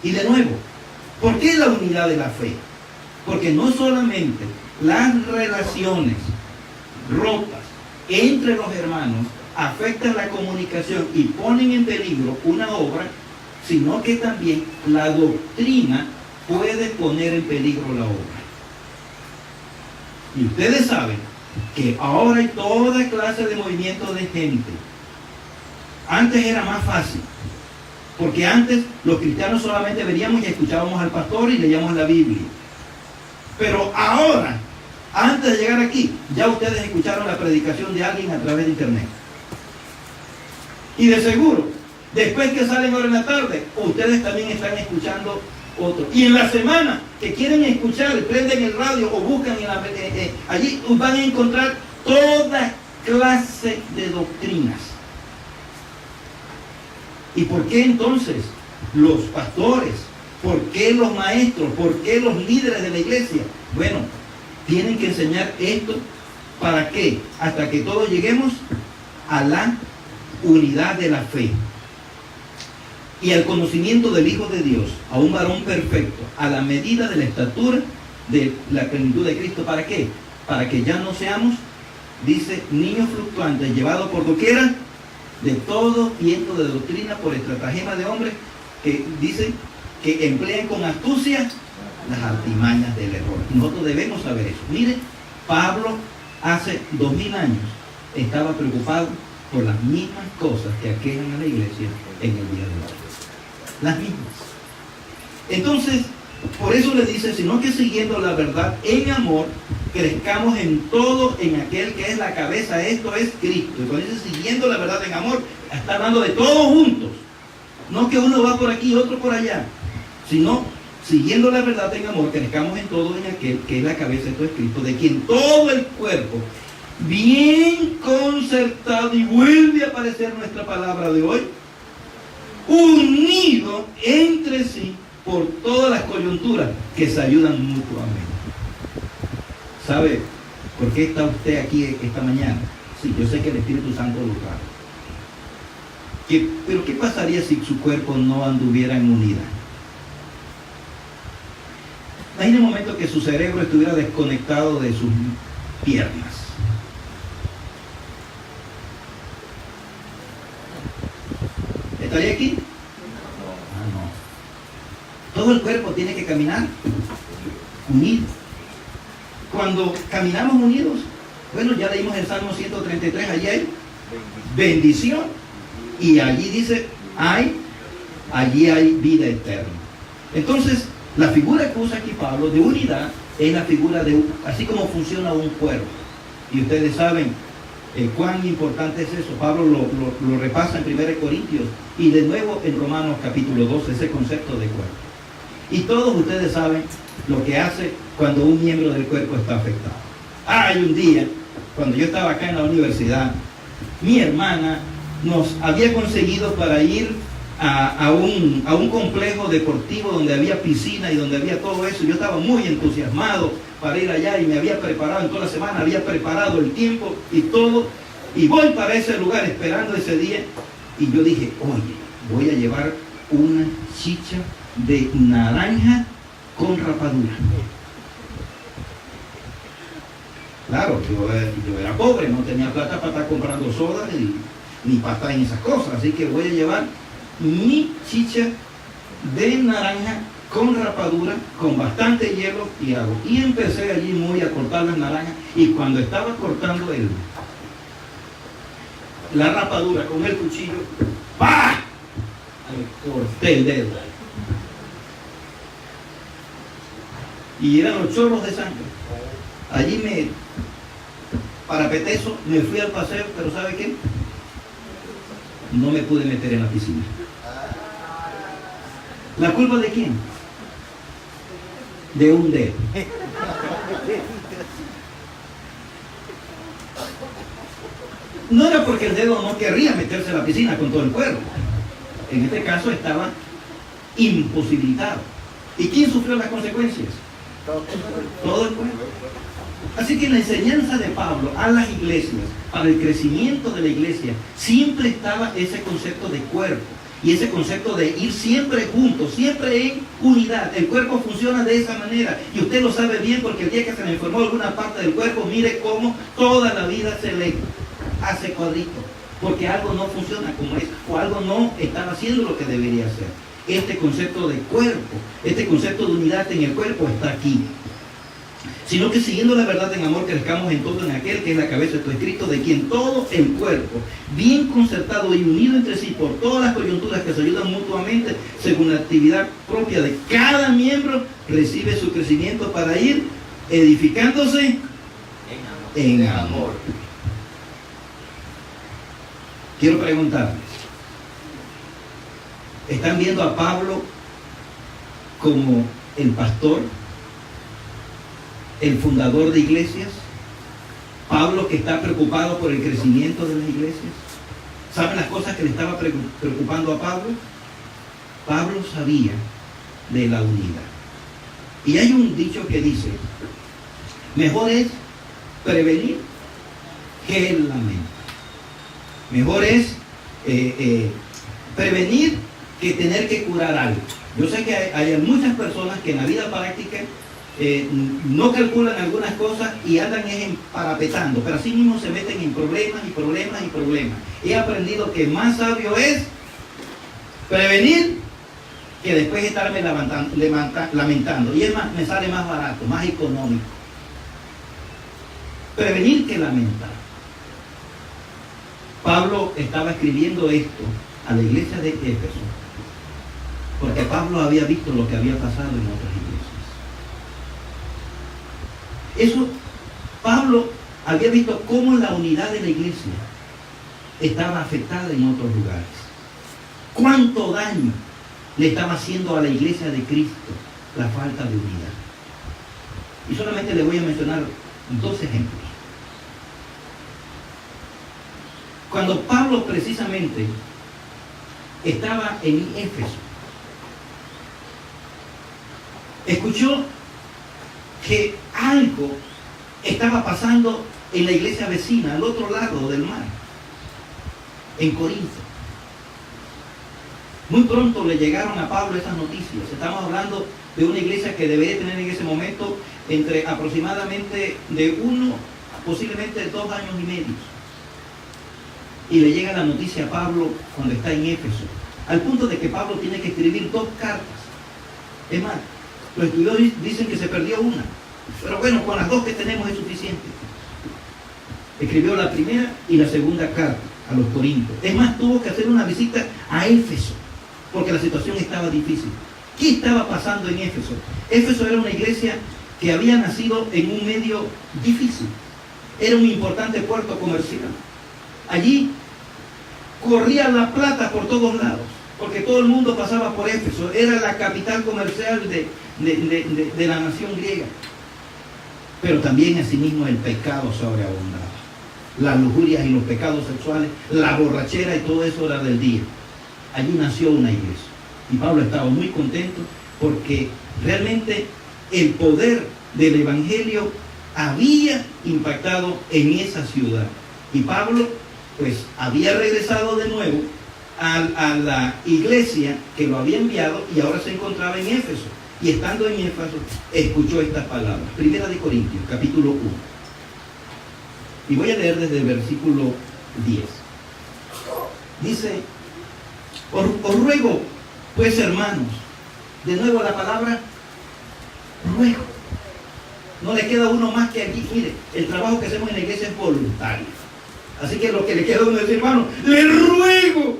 Y de nuevo, ¿por qué la unidad de la fe? Porque no solamente las relaciones rotas entre los hermanos afectan la comunicación y ponen en peligro una obra, sino que también la doctrina puede poner en peligro la obra. Y ustedes saben que ahora hay toda clase de movimientos de gente. Antes era más fácil, porque antes los cristianos solamente veníamos y escuchábamos al pastor y leíamos la Biblia. Pero ahora, antes de llegar aquí, ya ustedes escucharon la predicación de alguien a través de internet. Y de seguro, después que salen ahora en la tarde, ustedes también están escuchando otro. Y en la semana que quieren escuchar, prenden el radio o buscan allí van a encontrar toda clase de doctrinas. ¿Y por qué entonces los pastores? ¿Por qué los maestros? ¿Por qué los líderes de la iglesia? Bueno, tienen que enseñar esto. ¿Para qué? Hasta que todos lleguemos a la unidad de la fe y al conocimiento del Hijo de Dios, a un varón perfecto, a la medida de la estatura de la plenitud de Cristo. ¿Para qué? Para que ya no seamos, dice, niños fluctuantes, llevados por doquiera de todo viento de doctrina por estratagema de hombres que dicen que emplean con astucia las artimañas del error. Nosotros debemos saber eso. Mire, Pablo hace 2000 años estaba preocupado por las mismas cosas que aquejan a la iglesia en el día de hoy. Las mismas. Entonces, por eso le dice, sino que siguiendo la verdad en amor, crezcamos en todo en aquel que es la cabeza, esto es Cristo. Y cuando dice siguiendo la verdad en amor, está hablando de todos juntos. No que uno va por aquí y otro por allá, sino siguiendo la verdad en amor, crezcamos en todo en aquel que es la cabeza, esto es Cristo, de quien todo el cuerpo, bien concertado, y vuelve a aparecer nuestra palabra de hoy, unido entre sí por todas las coyunturas que se ayudan mutuamente. ¿Sabe por qué está usted aquí esta mañana? Sí, yo sé que el Espíritu Santo lo trajo. Pero ¿qué pasaría si su cuerpo no anduviera en unidad? Imagine un momento que su cerebro estuviera desconectado de sus piernas. ¿Estaría aquí? Ah, no. Todo el cuerpo tiene que caminar unido. Cuando caminamos unidos, bueno, ya leímos el Salmo 133 ayer, bendición, y allí dice, allí hay vida eterna. Entonces, la figura que usa aquí Pablo de unidad es la figura de, así como funciona un cuerpo. Y ustedes saben cuán importante es eso. Pablo lo repasa en 1 Corintios y de nuevo en Romanos capítulo 12, ese concepto de cuerpo. Y todos ustedes saben lo que hace cuando un miembro del cuerpo está afectado. Hay un día, cuando yo estaba acá en la universidad, mi hermana nos había conseguido para ir a un complejo deportivo donde había piscina y donde había todo eso. Yo estaba muy entusiasmado para ir allá y me había preparado en toda la semana, había preparado el tiempo y todo, y voy para ese lugar esperando ese día, y yo dije, oye, voy a llevar una chicha de naranja con rapadura. Claro, yo era pobre, no tenía plata para estar comprando sodas ni para estar en esas cosas, así que voy a llevar mi chicha de naranja con rapadura, con bastante hielo y agua. Y empecé allí muy a cortar las naranjas, y cuando estaba cortando la rapadura con el cuchillo, ¡pah!, le corté el dedo. Y eran los chorros de sangre. Allí para petezo, me fui al paseo, pero ¿sabe qué? No me pude meter en la piscina. ¿La culpa de quién? De un dedo. No era porque el dedo no querría meterse en la piscina con todo el cuerpo. En este caso estaba imposibilitado. ¿Y quién sufrió las consecuencias? Todo el cuerpo. Así que la enseñanza de Pablo a las iglesias, para el crecimiento de la iglesia, siempre estaba ese concepto de cuerpo y ese concepto de ir siempre juntos, siempre en unidad. El cuerpo funciona de esa manera y usted lo sabe bien, porque el día que se le enfermó alguna parte del cuerpo, mire cómo toda la vida se le hace cuadrito, porque algo no funciona como es, o algo no están haciendo lo que debería hacer. Este concepto de cuerpo, este concepto de unidad en el cuerpo está aquí. Sino que siguiendo la verdad en amor crezcamos en todo en aquel que es la cabeza de todo Cristo, de quien todo el cuerpo, bien concertado y unido entre sí por todas las coyunturas que se ayudan mutuamente, según la actividad propia de cada miembro, recibe su crecimiento para ir edificándose en amor. Quiero preguntarles, ¿están viendo a Pablo como el pastor, el fundador de iglesias? Pablo que está preocupado por el crecimiento de las iglesias. ¿Saben las cosas que le estaba preocupando a Pablo? Pablo sabía de la unidad. Y hay un dicho que dice, mejor es prevenir que el lamento. Mejor es prevenir que tener que curar algo. Yo sé que hay muchas personas que en la vida práctica no calculan algunas cosas y andan parapetando, pero así mismo se meten en problemas y problemas y problemas. He aprendido que más sabio es prevenir que después estarme lamentando. Y es más, me sale más barato, más económico. Prevenir que lamentar. Pablo estaba escribiendo esto a la iglesia de Éfeso, porque Pablo había visto lo que había pasado en otras iglesias. Eso, Pablo había visto cómo la unidad de la iglesia estaba afectada en otros lugares. Cuánto daño le estaba haciendo a la iglesia de Cristo la falta de unidad. Y solamente le voy a mencionar 2 ejemplos. Cuando Pablo precisamente estaba en Éfeso, escuchó que algo estaba pasando en la iglesia vecina, al otro lado del mar, en Corinto. Muy pronto le llegaron a Pablo esas noticias. Estamos hablando de una iglesia que debería tener en ese momento entre aproximadamente de 1, posiblemente 2 años y medio. Y le llega la noticia a Pablo cuando está en Éfeso, al punto de que Pablo tiene que escribir 2 cartas. Es más, los estudios dicen que se perdió una, pero bueno, con las 2 que tenemos es suficiente. Escribió la primera y la segunda carta a los Corintios. Es más, tuvo que hacer una visita a Éfeso, porque la situación estaba difícil. ¿Qué estaba pasando en Éfeso? Éfeso era una iglesia que había nacido en un medio difícil. Era un importante puerto comercial. Allí corría la plata por todos lados, porque todo el mundo pasaba por Éfeso. Era la capital comercial de la nación griega. Pero también asimismo el pecado sobreabundaba. Las lujurias y los pecados sexuales, la borrachera y todo eso era del día. Allí nació una iglesia. Y Pablo estaba muy contento porque realmente el poder del evangelio había impactado en esa ciudad. Y Pablo pues había regresado de nuevo a la iglesia que lo había enviado y ahora se encontraba en Éfeso. Y estando en Éfeso, escuchó estas palabras. 1 Corintios, capítulo 1. Y voy a leer desde el versículo 10. Dice, os ruego, pues hermanos, de nuevo la palabra ruego. No le queda uno más que aquí. Mire, el trabajo que hacemos en la iglesia es voluntario. Así que lo que le queda a uno es decir, hermano, le ruego.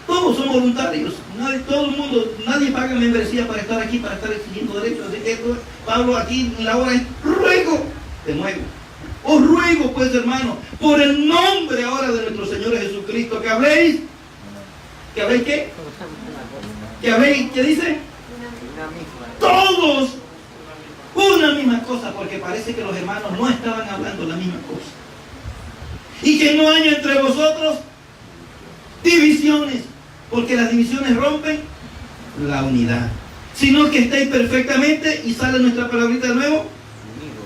Todos son voluntarios. Todo el mundo, nadie paga membresía para estar aquí, para estar exigiendo derechos. Así que Pablo aquí en la hora es ruego. De nuevo. Os ruego pues, hermano, por el nombre ahora de nuestro Señor Jesucristo, que habléis. ¿Que habléis qué? ¿Que habléis? ¿Qué dice? Todos una misma cosa, porque parece que los hermanos no estaban hablando la misma cosa. Y que no haya entre vosotros divisiones, porque las divisiones rompen la unidad, sino que estéis perfectamente, y sale nuestra palabrita de nuevo,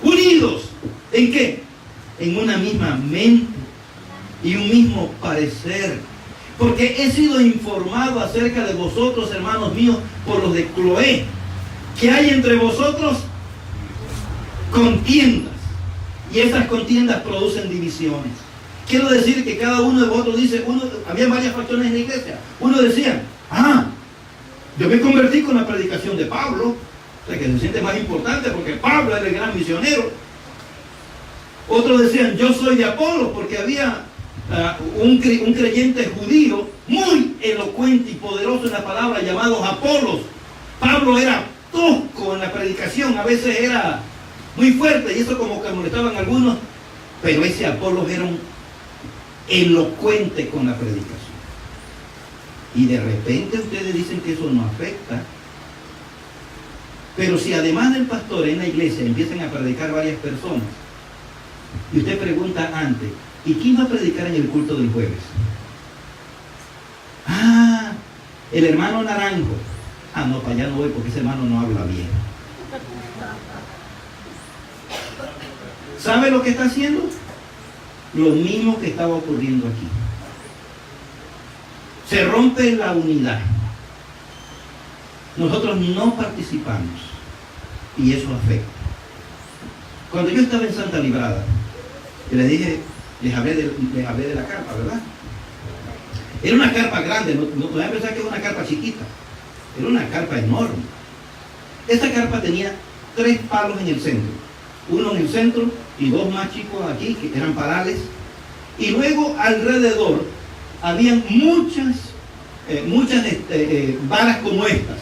unidos. ¿En qué? En una misma mente y un mismo parecer. Porque he sido informado acerca de vosotros, hermanos míos, por los de Cloé, que hay entre vosotros contiendas, Y esas contiendas producen divisiones. Quiero decir que cada uno de vosotros dice, había varias facciones en la iglesia. Uno decía, yo me convertí con la predicación de Pablo, o sea que se siente más importante porque Pablo era el gran misionero. Otros decían, yo soy de Apolos, porque había un creyente judío muy elocuente y poderoso en la palabra llamado Apolos. Pablo era tosco en la predicación, a veces era muy fuerte y eso como que molestaban a algunos, pero ese Apolos era un elocuente con la predicación. Y de repente ustedes dicen que eso no afecta, pero si además del pastor en la iglesia empiezan a predicar varias personas, y usted pregunta antes, ¿y quién va a predicar en el culto del jueves? El hermano Naranjo. No, para allá no voy porque ese hermano no habla bien. ¿Sabe lo que está haciendo? Lo mismo que estaba ocurriendo aquí. Se rompe la unidad. Nosotros no participamos y eso afecta. Cuando yo estaba en Santa Librada, les hablé de la carpa, ¿verdad? Era una carpa grande, no voy a pensar que era una carpa chiquita, era una carpa enorme. Esta carpa tenía 3 palos en el centro, uno en el centro y 2 más chicos aquí, que eran parales, y luego alrededor habían muchas varas como estas,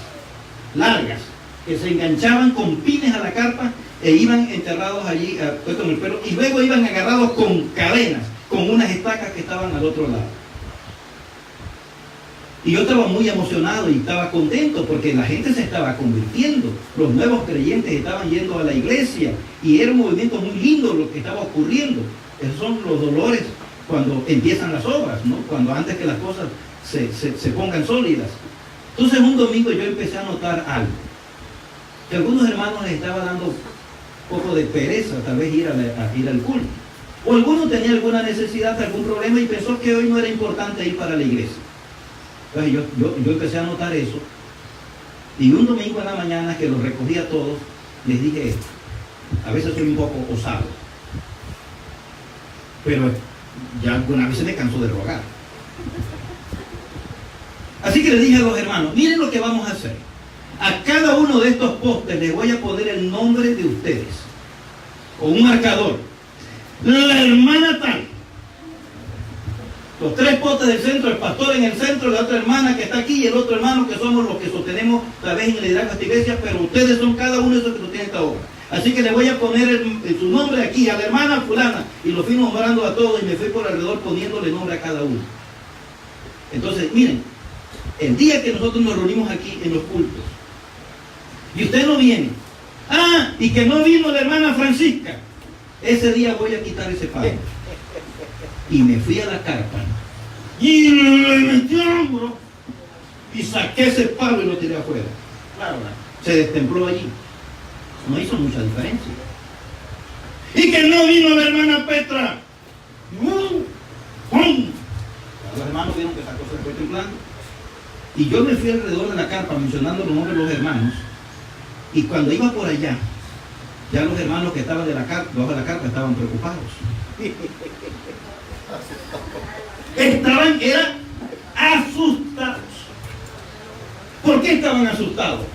largas, que se enganchaban con pines a la carpa e iban enterrados allí, puestos en el pelo, y luego iban agarrados con cadenas, con unas estacas que estaban al otro lado. Y yo estaba muy emocionado y estaba contento porque la gente se estaba convirtiendo, los nuevos creyentes estaban yendo a la iglesia y era un movimiento muy lindo lo que estaba ocurriendo. Esos son los dolores cuando empiezan las obras, ¿no? Cuando antes que las cosas se pongan sólidas. Entonces un domingo yo empecé a notar algo, que a algunos hermanos les estaba dando un poco de pereza tal vez ir al culto, o alguno tenía alguna necesidad, algún problema y pensó que hoy no era importante ir para la iglesia. Entonces yo empecé a notar eso, y un domingo en la mañana que los recogí a todos, les dije esto. A veces soy un poco osado, pero ya alguna vez me canso de rogar. Así que le dije a los hermanos, miren lo que vamos a hacer. A cada uno de estos postes les voy a poner el nombre de ustedes, o un marcador. La hermana tal. Los 3 postes del centro, el pastor en el centro, la otra hermana que está aquí y el otro hermano que somos los que sostenemos tal vez en el liderazgo de esta iglesia, pero ustedes son cada uno de esos que sostienen esta obra. Así que le voy a poner su nombre aquí, a la hermana fulana, y lo fui nombrando a todos y me fui por alrededor poniéndole nombre a cada uno. Entonces, miren, el día que nosotros nos reunimos aquí en los cultos, y usted no viene, y que no vino la hermana Francisca, ese día voy a quitar ese palo. Y me fui a la carpa, y le metí el hombro, y saqué ese palo y lo tiré afuera. Claro, se destempló allí. No hizo mucha diferencia. Y que no vino la hermana Petra. Los hermanos vieron que esa cosa se fue templando. Y yo me fui alrededor de la carpa mencionando los nombres de los hermanos. Y cuando iba por allá, ya los hermanos que estaban bajo la carpa estaban preocupados. Eran asustados. ¿Por qué estaban asustados?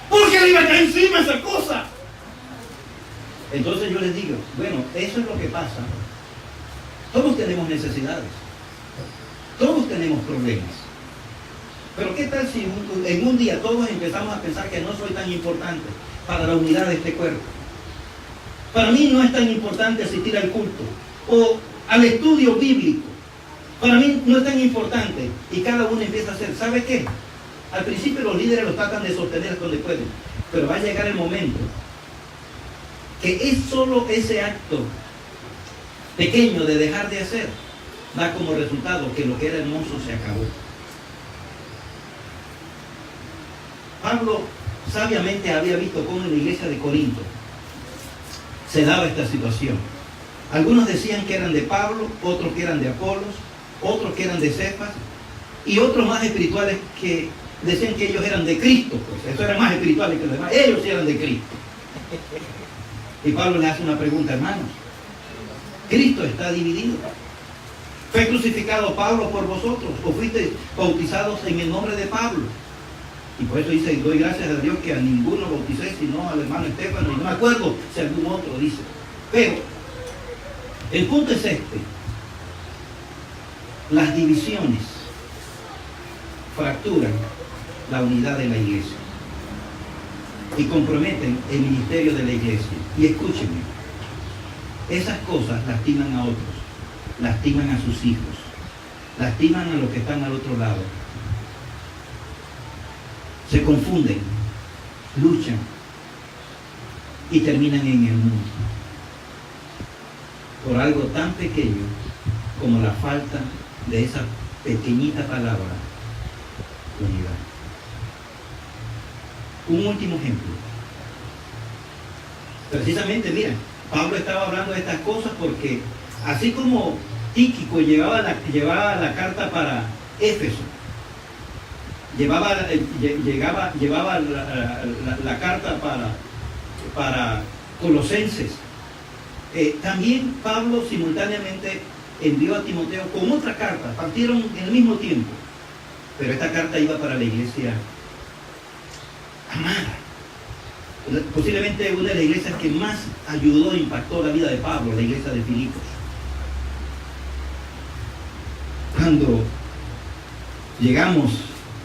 Porque le iba a caer encima esa cosa. Entonces yo les digo, bueno, eso es lo que pasa. Todos tenemos necesidades. Todos tenemos problemas. Pero ¿qué tal si en un día todos empezamos a pensar que no soy tan importante para la unidad de este cuerpo? Para mí no es tan importante asistir al culto o al estudio bíblico. Para mí no es tan importante y cada uno empieza a hacer, ¿sabe qué? Al principio los líderes lo tratan de sostener hasta donde pueden, pero va a llegar el momento que es solo ese acto pequeño de dejar de hacer da como resultado que lo que era hermoso se acabó. Pablo sabiamente había visto cómo en la iglesia de Corinto se daba esta situación. Algunos decían que eran de Pablo, otros que eran de Apolos, otros que eran de Cefas, y otros más espirituales que decían que ellos eran de Cristo. Pues eso era más espiritual que los demás. Ellos eran de Cristo. Y Pablo le hace una pregunta, hermanos. Cristo está dividido. ¿Fue crucificado Pablo por vosotros? ¿O fuiste bautizados en el nombre de Pablo? Y por eso dice, doy gracias a Dios que a ninguno bauticé, sino al hermano Estéfano. Y no me acuerdo si algún otro dice. Pero el punto es este. Las divisiones fracturan la unidad de la iglesia y comprometen el ministerio de la iglesia. Y escúchenme, esas cosas lastiman a otros, lastiman a sus hijos, lastiman a los que están al otro lado. Se confunden, luchan y terminan en el mundo por algo tan pequeño como la falta de esa pequeñita palabra, unidad. Un último ejemplo. Precisamente, mira, Pablo estaba hablando de estas cosas porque así como Tíquico llevaba la carta para Éfeso, llevaba la carta para Colosenses, también Pablo simultáneamente envió a Timoteo con otra carta, partieron en el mismo tiempo, pero esta carta iba para la iglesia amada, posiblemente una de las iglesias que más ayudó e impactó la vida de Pablo, la iglesia de Filipos. Cuando llegamos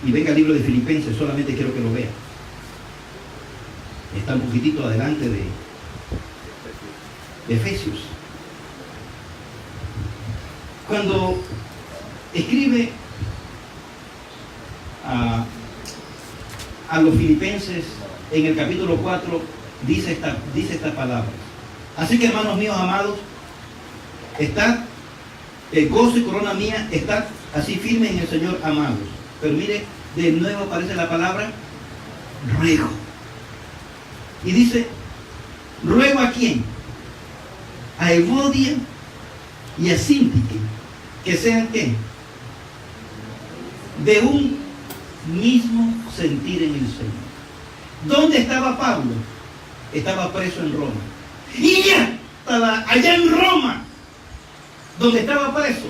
y venga el libro de Filipenses, solamente quiero que lo vean, está un poquitito adelante de Efesios. Cuando escribe a los filipenses en el capítulo 4, dice estas palabras. Así que, hermanos míos amados, estad, el gozo y corona mía, estad así firmes en el Señor, amados. Pero mire, de nuevo aparece la palabra ruego. Y dice, ruego a quién? A Evodia y a Síntique, que sean ¿qué? De un mismo sentir en el Señor. ¿Dónde estaba Pablo? Estaba preso en Roma. Y ya estaba allá en Roma, donde estaba preso,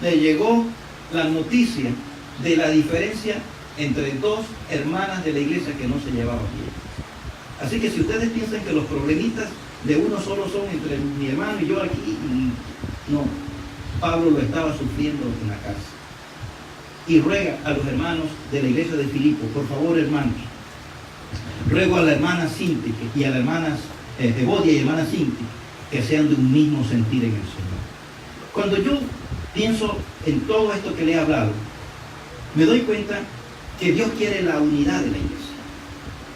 le llegó la noticia de la diferencia entre dos hermanas de la iglesia que no se llevaban bien. Así que si ustedes piensan que los problemitas de uno solo son entre mi hermano y yo aquí, no, Pablo lo estaba sufriendo en la cárcel. Y ruega a los hermanos de la iglesia de Filipo, por favor, hermanos, ruego a la hermana Síntique y a las hermanas Evodia y hermana Síntique que sean de un mismo sentir en el Señor. Cuando yo pienso en todo esto que le he hablado, me doy cuenta que Dios quiere la unidad de la iglesia.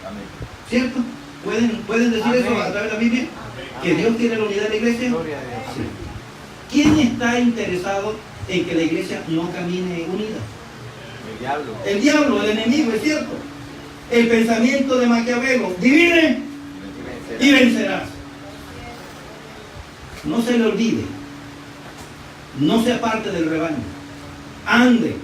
Amén. ¿Cierto? ¿Pueden decir Amén. Eso a través de la Biblia? Amén. ¿Que Dios quiere la unidad de la iglesia? Sí. ¿Quién está interesado en que la iglesia no camine unida? El diablo. El diablo, el enemigo, es cierto. El pensamiento de Maquiavelo, divide y vencerás. No se le olvide, no sea parte del rebaño, ande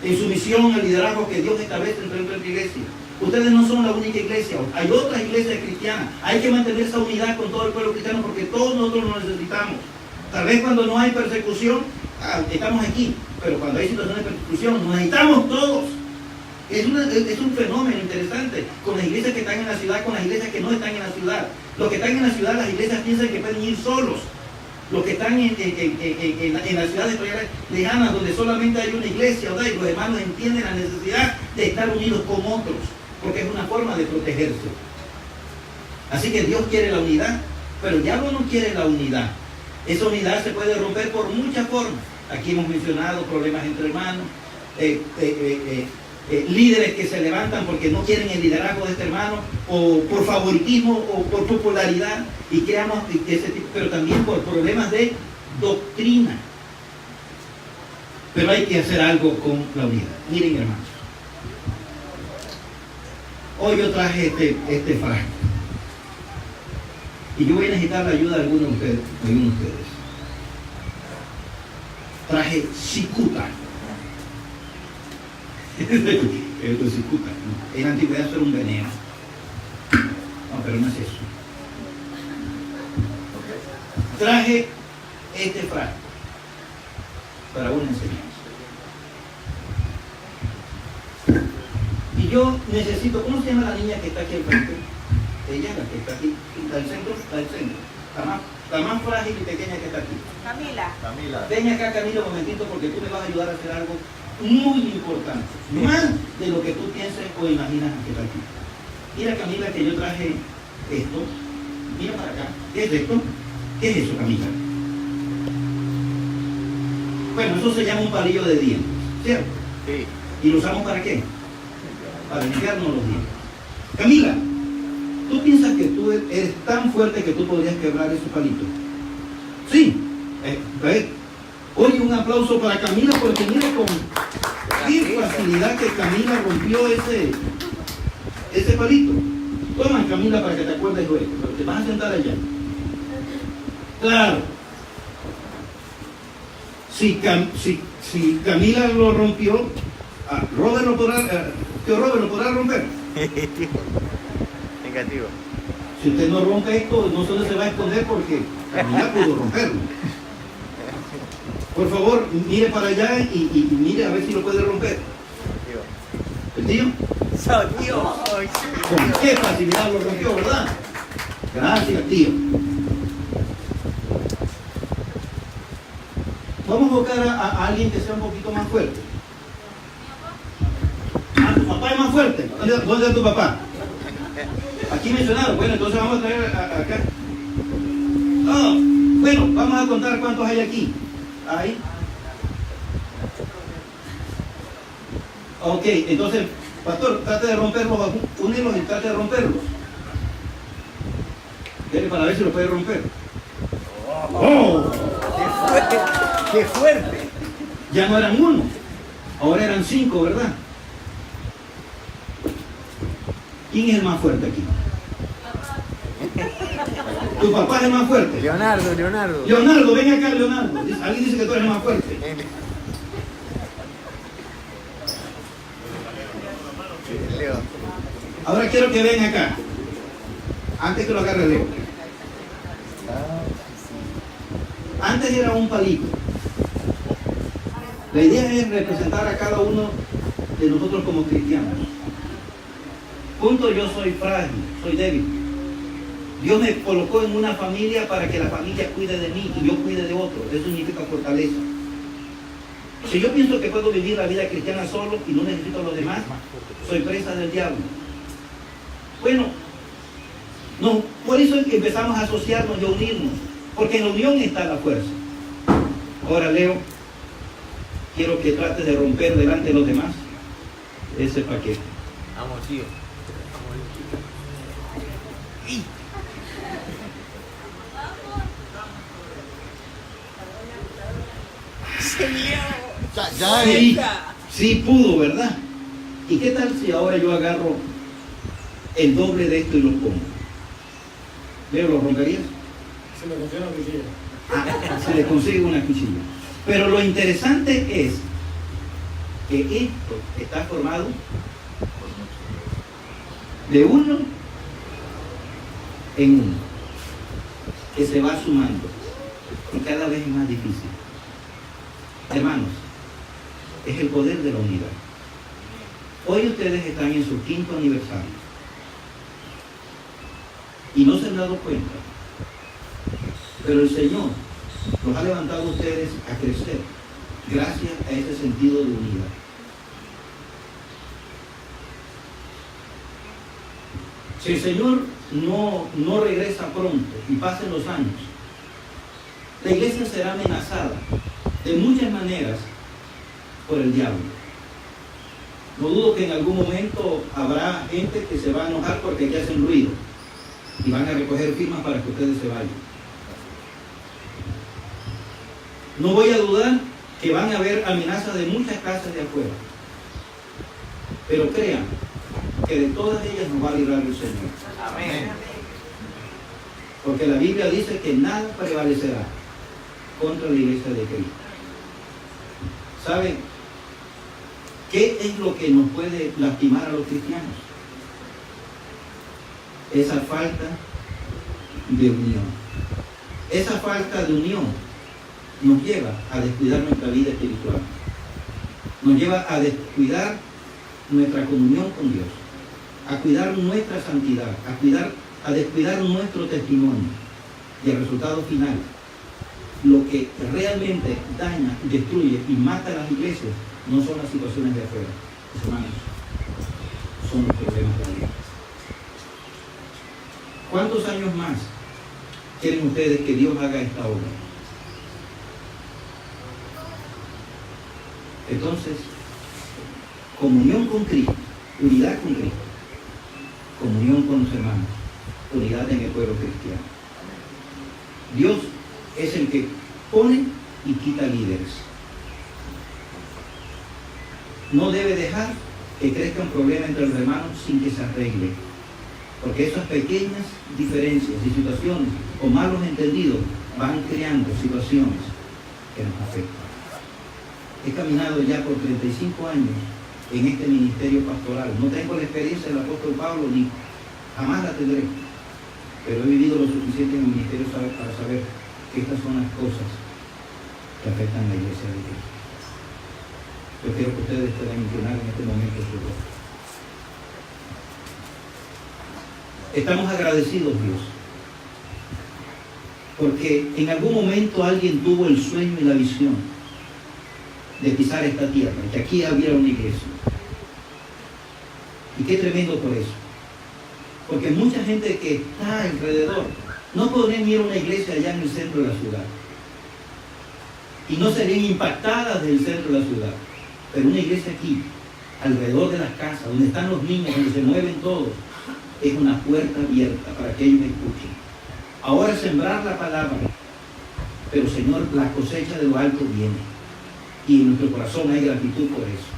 en sumisión al liderazgo que Dios establece dentro de la iglesia. Ustedes no son la única iglesia, hay otras iglesias cristianas. Hay que mantener esa unidad con todo el pueblo cristiano porque todos nosotros nos necesitamos. Tal vez cuando no hay persecución, estamos aquí, pero cuando hay situaciones de persecución, nos necesitamos todos. Es un fenómeno interesante con las iglesias que están en la ciudad, con las iglesias que no están en la ciudad. Los que están en la ciudad, las iglesias piensan que pueden ir solos. Los que están en las ciudades lejanas, donde solamente hay una iglesia, ¿verdad? Y los hermanos entienden la necesidad de estar unidos con otros, porque es una forma de protegerse. Así que Dios quiere la unidad, pero el diablo no quiere la unidad. Esa unidad se puede romper por muchas formas. Aquí hemos mencionado problemas entre hermanos, líderes que se levantan porque no quieren el liderazgo de este hermano, o por favoritismo, o por popularidad, y creamos ese tipo, pero también por problemas de doctrina. Pero hay que hacer algo con la unidad. Miren, hermanos, hoy yo traje este frasco, y yo voy a necesitar la ayuda de algunos de ustedes. Traje cicuta. Esto es cicuta, ¿no? En la antigüedad eso era un veneno. No, pero no es eso. traje este frasco para una enseñanza. Y yo necesito, ¿cómo se llama la niña que está aquí al frente? Ella, la que está aquí, está al centro, la más frágil y pequeña que está aquí. Camila. Ven acá, Camila, un momentito, porque tú me vas a ayudar a hacer algo muy importante, más de lo que tú pienses o imaginas que está aquí. Mira, Camila, que yo traje esto. Mira para acá. ¿Qué es esto? ¿Qué es eso, Camila? Bueno, eso se llama un palillo de dientes, ¿cierto? Sí. ¿Y lo usamos para qué? Para limpiarnos los dientes. Camila, ¿tú piensas que tú eres tan fuerte que tú podrías quebrar esos palitos? Sí. Oye, un aplauso para Camila, porque mira con qué facilidad que Camila rompió ese palito. Toma, Camila, para que te acuerdes luego, pero te vas a sentar allá. Claro. Si Camila lo rompió, Robert lo podrá romper. Negativo. Si usted no rompe esto, no sé dónde se va a esconder porque Camila pudo romperlo. Por favor, mire para allá y mire a ver si lo puede romper. ¿El tío? Con qué facilidad lo rompió, ¿verdad? Gracias, tío. Vamos a buscar a alguien que sea un poquito más fuerte. Tu papá es más fuerte. ¿Dónde está tu papá? Aquí mencionado. Bueno, entonces vamos a traer acá. Oh, bueno, vamos a contar cuántos hay aquí. Ahí. Ok, entonces, pastor, trate de romperlos, unirlos y trate de romperlos. Para ver si lo puede romper. ¡Oh! ¡Qué fuerte! Ya no eran uno, ahora eran 5, ¿verdad? ¿Quién es el más fuerte aquí? ¿Tu papá es el más fuerte? Leonardo. Leonardo, ven acá, Leonardo. Alguien dice que tú eres el más fuerte. Leo. Ahora quiero que ven acá. Antes que lo agarre Leo. Antes era un palito. La idea es representar a cada uno de nosotros como cristianos. Punto, yo soy frágil, soy débil. Dios me colocó en una familia para que la familia cuide de mí y yo cuide de otro. Eso significa fortaleza. Si yo pienso que puedo vivir la vida cristiana solo y no necesito a los demás, soy presa del diablo. Bueno, no, por eso es que empezamos a asociarnos y a unirnos, porque en la unión está la fuerza. Ahora, Leo, quiero que trates de romper delante de los demás ese paquete. Vamos, tío. Sí pudo, ¿verdad? ¿Y qué tal si ahora yo agarro el doble de esto y lo pongo? ¿Leo, lo romperías? Se le consigue una cuchilla. Se le consigue una cuchilla. Pero lo interesante es que esto está formado de uno en uno, que se va sumando y cada vez es más difícil. Hermanos, es el poder de la unidad. Hoy ustedes están en su 5º aniversario y no se han dado cuenta, pero el Señor los ha levantado a ustedes a crecer gracias a ese sentido de unidad. Si el Señor no regresa pronto y pasen los años, la iglesia será amenazada de muchas maneras por el diablo. No dudo que en algún momento habrá gente que se va a enojar porque aquí hacen ruido y van a recoger firmas para que ustedes se vayan. No voy a dudar que van a haber amenazas de muchas casas de afuera, pero crean que de todas ellas nos va a librar el Señor. Amén. Porque la Biblia dice que nada prevalecerá contra la iglesia de Cristo. ¿Saben qué es lo que nos puede lastimar a los cristianos? Esa falta de unión. Esa falta de unión nos lleva a descuidar nuestra vida espiritual. Nos lleva a descuidar nuestra comunión con Dios, a cuidar nuestra santidad, a descuidar nuestro testimonio. Y el resultado final, lo que realmente daña, destruye y mata a las iglesias, no son las situaciones de afuera, hermanos, son los problemas de la vida. ¿Cuántos años más quieren ustedes que Dios haga esta obra? Entonces, comunión con Cristo, unidad con Cristo, comunión con los hermanos, unidad en el pueblo cristiano. Dios es el que pone y quita líderes. No debe dejar que crezca un problema entre los hermanos sin que se arregle, porque esas pequeñas diferencias y situaciones o malos entendidos van creando situaciones que nos afectan. He caminado ya por 35 años en este ministerio pastoral. No tengo la experiencia del apóstol Pablo, ni jamás la tendré, pero he vivido lo suficiente en el ministerio para saber que estas son las cosas que afectan a la iglesia de Dios. Yo quiero que ustedes puedan inclinar en este momento su rostro. Estamos agradecidos, Dios, porque en algún momento alguien tuvo el sueño y la visión de pisar esta tierra, que aquí hubiera una iglesia. Y qué tremendo por eso. Porque mucha gente que está alrededor no podrían ir a una iglesia allá en el centro de la ciudad. Y no serían impactadas del centro de la ciudad. Pero una iglesia aquí, alrededor de las casas, donde están los niños, donde se mueven todos, es una puerta abierta para que ellos escuchen. Ahora sembrar la palabra, pero Señor, la cosecha de lo alto viene. Y en nuestro corazón hay gratitud por eso.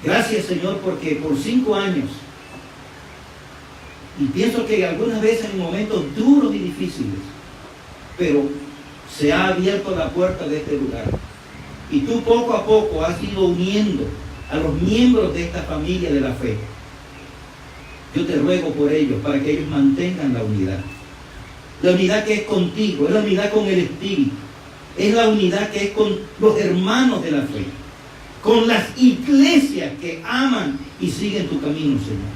Gracias, Señor, porque por 5 años, y pienso que algunas veces en momentos duros y difíciles, pero se ha abierto la puerta de este lugar. Y tú poco a poco has ido uniendo a los miembros de esta familia de la fe. Yo te ruego por ellos, para que ellos mantengan la unidad. La unidad que es contigo, es la unidad con el Espíritu. Es la unidad que es con los hermanos de la fe. Con las iglesias que aman y siguen tu camino, Señor.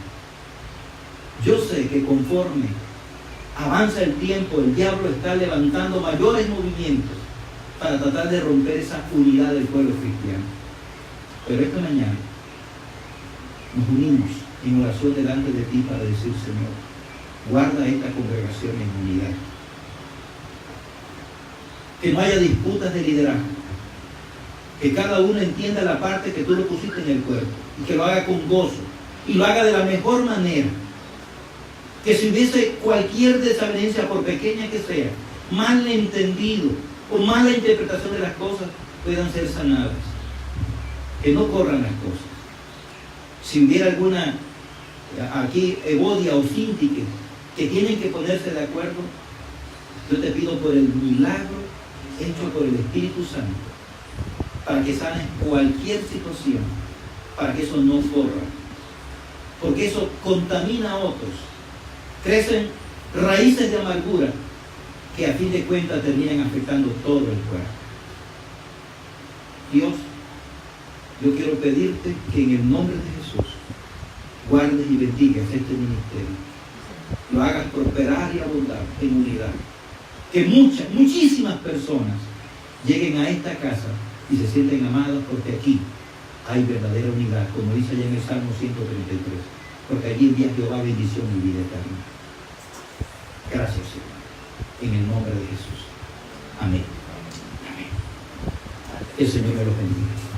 Yo sé que conforme avanza el tiempo, el diablo está levantando mayores movimientos para tratar de romper esa unidad del pueblo cristiano. Pero esta mañana nos unimos en oración delante de ti para decir, Señor, guarda esta congregación en unidad. Que no haya disputas de liderazgo. Que cada uno entienda la parte que tú le pusiste en el cuerpo y que lo haga con gozo y lo haga de la mejor manera. Que si hubiese cualquier desavenencia, por pequeña que sea, mal entendido o mala interpretación de las cosas, puedan ser sanadas. Que no corran las cosas. Si hubiera alguna aquí Evodia o Sintique que tienen que ponerse de acuerdo, yo te pido por el milagro hecho por el Espíritu Santo, para que sanes cualquier situación, para que eso no corra, porque eso contamina a otros, crecen raíces de amargura que a fin de cuentas terminan afectando todo el cuerpo. Dios, yo quiero pedirte que en el nombre de Jesús guardes y bendigas este ministerio, lo hagas prosperar y abundar en unidad, que muchísimas personas lleguen a esta casa y se sienten amadas, porque aquí hay verdadera unidad, como dice allá en el Salmo 133, porque allí envía Jehová bendición y vida eterna. Gracias, Señor, en el nombre de Jesús. Amén. Amén. El Señor me lo bendiga.